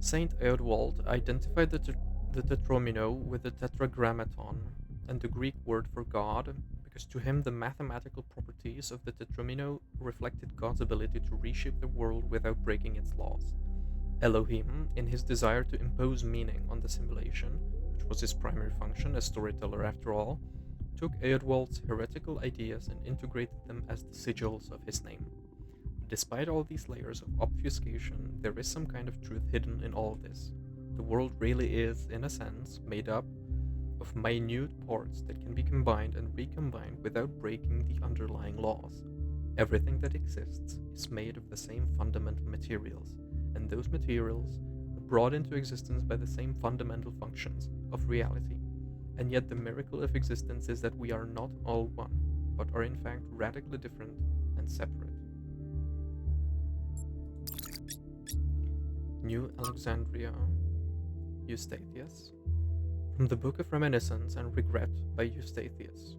Saint Eodwald identified the tetromino with the tetragrammaton and the Greek word for God, because to him the mathematical properties of the tetromino reflected God's ability to reshape the world without breaking its laws. Elohim, in his desire to impose meaning on the simulation, which was his primary function as storyteller after all, took Eodwald's heretical ideas and integrated them as the sigils of his name. Despite all these layers of obfuscation, there is some kind of truth hidden in all of this. The world really is, in a sense, made up of minute parts that can be combined and recombined without breaking the underlying laws. Everything that exists is made of the same fundamental materials, and those materials are brought into existence by the same fundamental functions of reality. And yet the miracle of existence is that we are not all one, but are in fact radically different and separate. New Alexandria, Eustathius. From the Book of Reminiscence and Regret by Eustathius.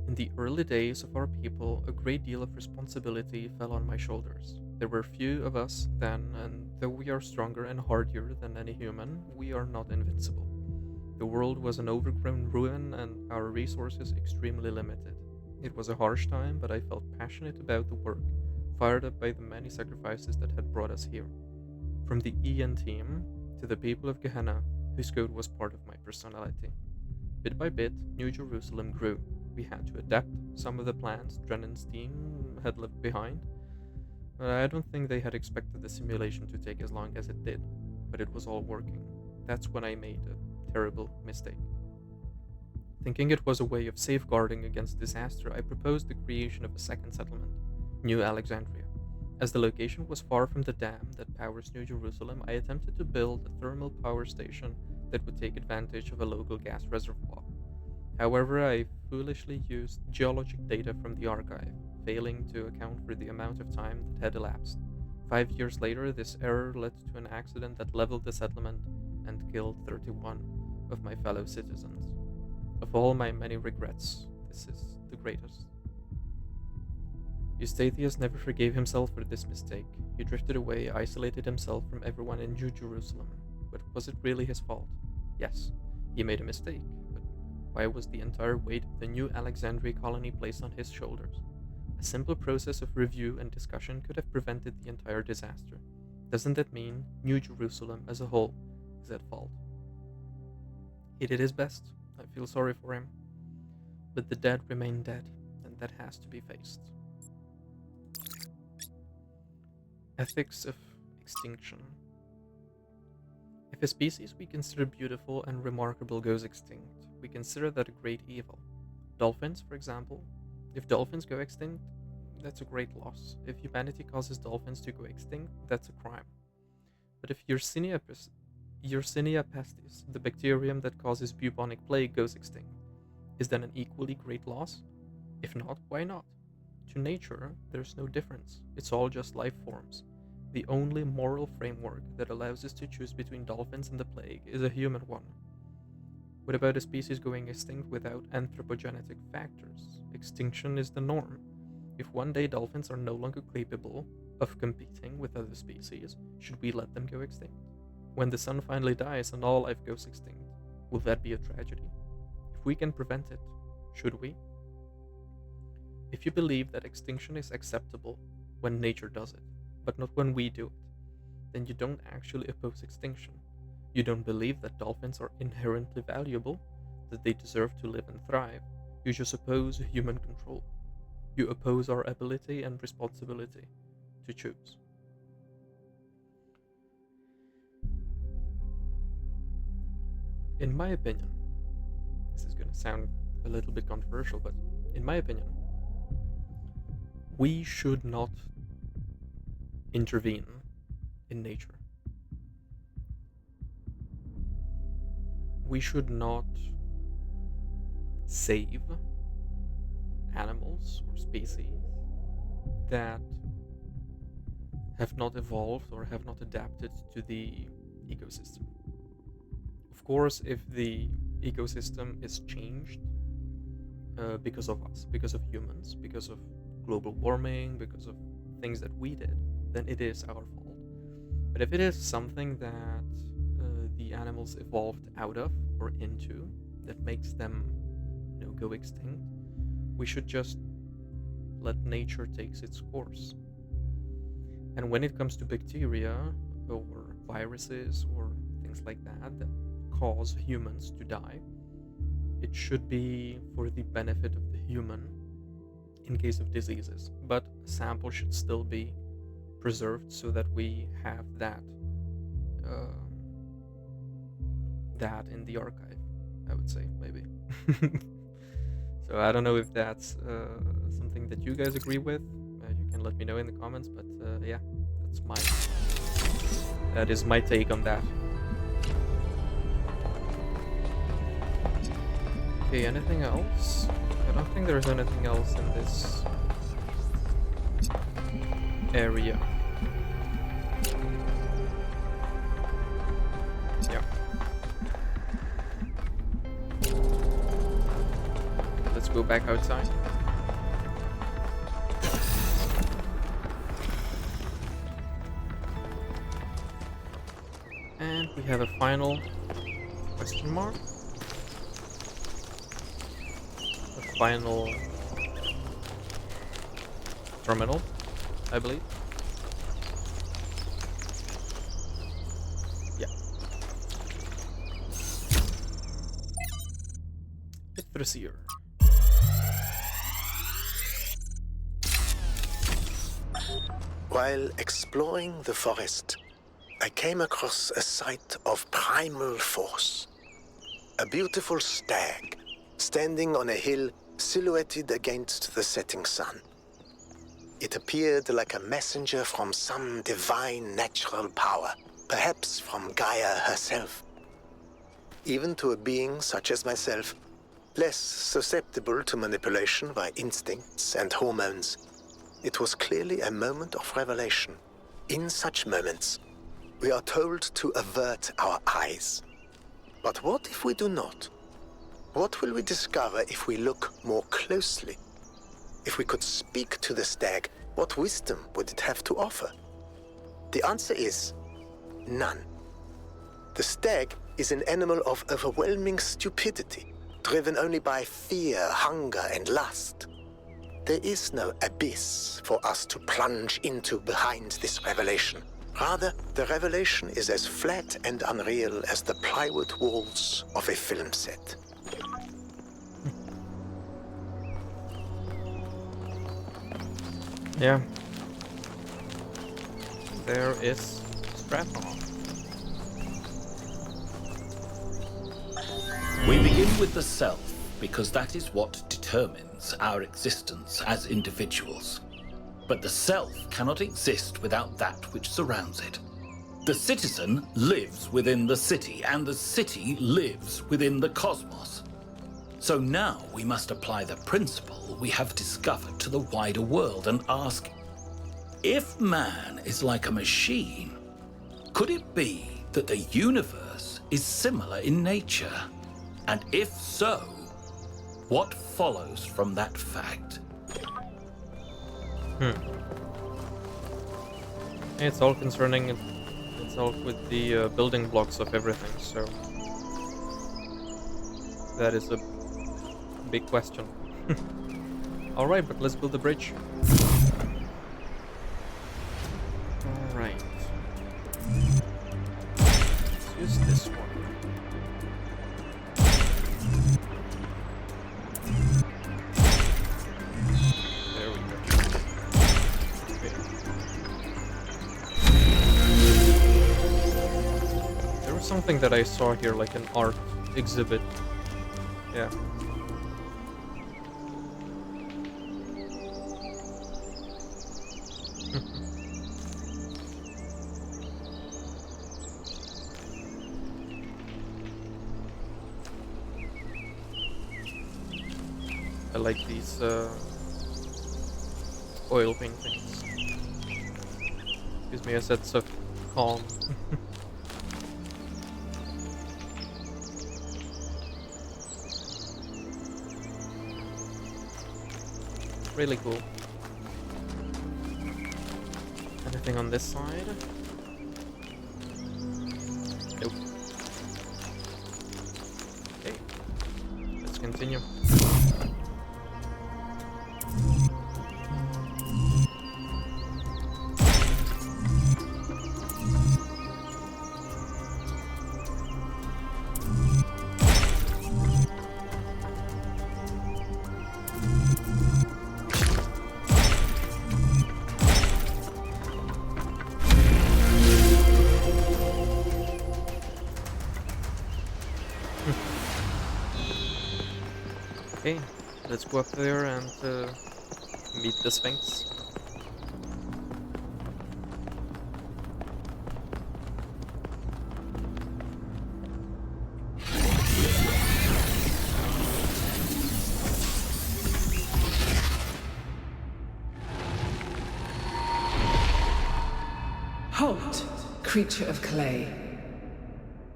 In the early days of our people, a great deal of responsibility fell on my shoulders. There were few of us then, and though we are stronger and hardier than any human, we are not invincible. The world was an overgrown ruin and our resources extremely limited. It was a harsh time, but I felt passionate about the work, fired up by the many sacrifices that had brought us here. From the Ian team to the people of Gehenna, whose code was part of my personality. Bit by bit, New Jerusalem grew. We had to adapt some of the plans Drennan's team had left behind. I don't think they had expected the simulation to take as long as it did, but it was all working. That's when I made a terrible mistake. Thinking it was a way of safeguarding against disaster, I proposed the creation of a second settlement, New Alexandria. As the location was far from the dam that powers New Jerusalem, I attempted to build a thermal power station that would take advantage of a local gas reservoir. However, I foolishly used geologic data from the archive, failing to account for the amount of time that had elapsed. 5 years later, this error led to an accident that leveled the settlement and killed 31 of my fellow citizens. Of all my many regrets, this is the greatest. Eustathius never forgave himself for this mistake. He drifted away, isolated himself from everyone in New Jerusalem. But was it really his fault? Yes, he made a mistake, but why was the entire weight of the New Alexandria colony placed on his shoulders? A simple process of review and discussion could have prevented the entire disaster. Doesn't that mean New Jerusalem as a whole is at fault? He did his best. I feel sorry for him. But the dead remain dead, and that has to be faced. Ethics of extinction. If a species we consider beautiful and remarkable goes extinct, we consider that a great evil. Dolphins, for example. If dolphins go extinct, that's a great loss. If humanity causes dolphins to go extinct, that's a crime. But if Yersinia pestis, the bacterium that causes bubonic plague, goes extinct, is that an equally great loss? If not, why not? To nature, there's no difference. It's all just life forms. The only moral framework that allows us to choose between dolphins and the plague is a human one. What about a species going extinct without anthropogenetic factors? Extinction is the norm. If one day dolphins are no longer capable of competing with other species, should we let them go extinct? When the sun finally dies and all life goes extinct, will that be a tragedy? If we can prevent it, should we? If you believe that extinction is acceptable when nature does it, but not when we do it, then you don't actually oppose extinction. You don't believe that dolphins are inherently valuable, that they deserve to live and thrive. You just oppose human control. You oppose our ability and responsibility to choose. In my opinion, this is going to sound a little bit controversial, but in my opinion, we should not intervene in nature. We should not save animals or species that have not evolved or have not adapted to the ecosystem. Of course, if the ecosystem is changed because of us, because of humans, because of global warming, because of things that we did, then it is our fault. But if it is something that the animals evolved out of or into that makes them, go extinct, we should just let nature take its course. And when it comes to bacteria or viruses or things like that cause humans to die, it should be for the benefit of the human in case of diseases. But a sample should still be preserved so that we have that in the archive, I would say, maybe. So I don't know if that's something that you guys agree with. You can let me know in the comments, but yeah, that is my take on that. Okay, anything else? I don't think there's anything else in this area. Yeah. Let's go back outside. And we have a final question mark. A final terminal, I believe. Yeah. Yggdrasil. While exploring the forest, I came across a sight of primal force. A beautiful stag, standing on a hill silhouetted against the setting sun. It appeared like a messenger from some divine natural power, perhaps from Gaia herself. Even to a being such as myself, less susceptible to manipulation by instincts and hormones, it was clearly a moment of revelation. In such moments, we are told to avert our eyes. But what if we do not? What will we discover if we look more closely? If we could speak to the stag, what wisdom would it have to offer? The answer is none. The stag is an animal of overwhelming stupidity, driven only by fear, hunger, and lust. There is no abyss for us to plunge into behind this revelation. Rather, the revelation is as flat and unreal as the plywood walls of a film set. Yeah. There is Strap-on. We begin with the self because that is what determines our existence as individuals. But the self cannot exist without that which surrounds it. The citizen lives within the city, and the city lives within the cosmos. So now we must apply the principle we have discovered to the wider world and ask, if man is like a machine, could it be that the universe is similar in nature? And if so, what follows from that fact? It's all concerning itself with the building blocks of everything, so that is a big question. Alright, but let's build the bridge. Alright. something that I saw here, like an art exhibit. Yeah. I like these oil paintings. Gives me a sense of calm. Really cool. Anything on this side? Nope. Okay. Let's continue. Okay, let's go up there and meet the Sphinx. Halt, creature of clay.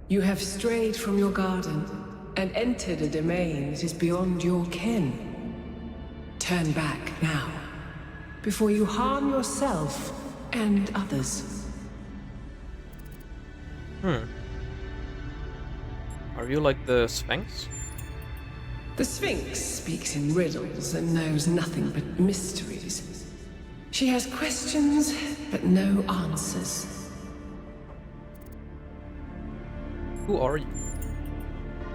You have strayed from your garden and entered a domain that is beyond your ken. Turn back now, before you harm yourself and others. Are you like the Sphinx? The Sphinx speaks in riddles and knows nothing but mysteries. She has questions, but no answers. Who are you?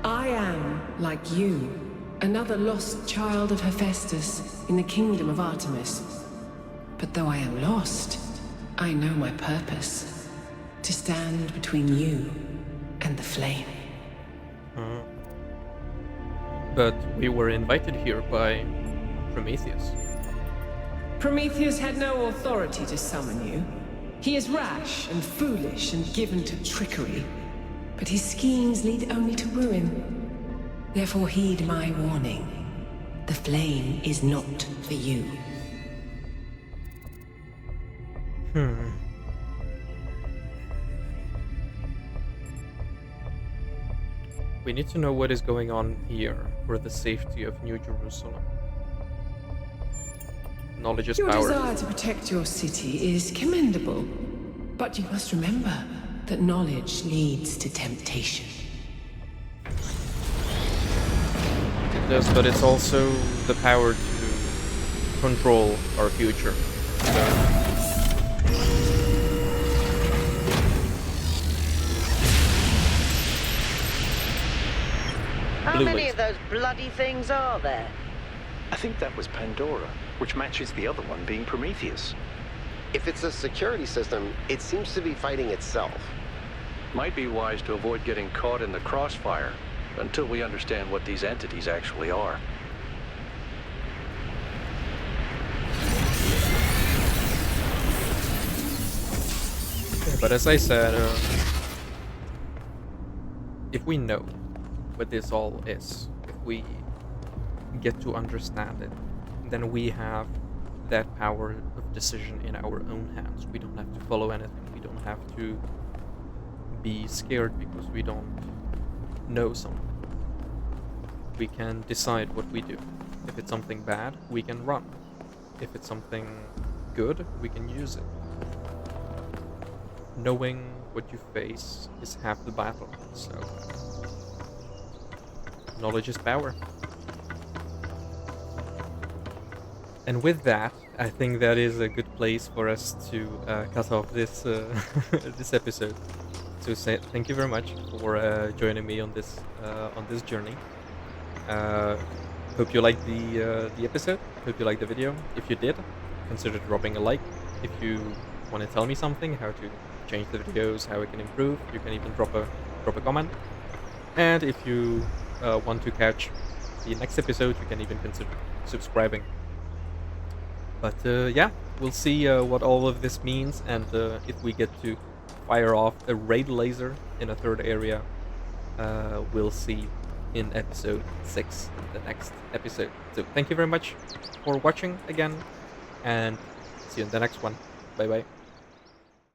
I am, like you, another lost child of Hephaestus in the kingdom of Artemis. But though I am lost, I know my purpose. To stand between you and the flame. But we were invited here by Prometheus. Prometheus had no authority to summon you. He is rash and foolish and given to trickery. But his schemes lead only to ruin. Therefore heed my warning. The flame is not for you. We need to know what is going on here for the safety of New Jerusalem. Knowledge is Your power. desire to protect your city is commendable. But you must remember that knowledge leads to temptation. It does, but it's also the power to control our future. So. How many of those bloody things are there? I think that was Pandora, which matches the other one being Prometheus. If it's a security system, it seems to be fighting itself. Might be wise to avoid getting caught in the crossfire until we understand what these entities actually are. Okay, but as I said, if we know what this all is, if we get to understand it, then we have that power of decision in our own hands. We don't have to follow anything. We don't have to be scared because we don't know something. We can decide what we do. If it's something bad, we can run. If it's something good, we can use it. Knowing what you face is half the battle, so knowledge is power. And with that, I think that is a good place for us to cut off this this episode. So thank you very much for joining me on this journey. Hope you liked the episode. Hope you liked the video. If you did, consider dropping a like. If you want to tell me something, how to change the videos, how it can improve, you can even drop a drop a comment. And if you want to catch the next episode, you can even consider subscribing. But yeah, we'll see what all of this means, and if we get to fire off a raid laser in a third area, we'll see in episode 6, the next episode. So thank you very much for watching again, and see you in the next one. Bye bye.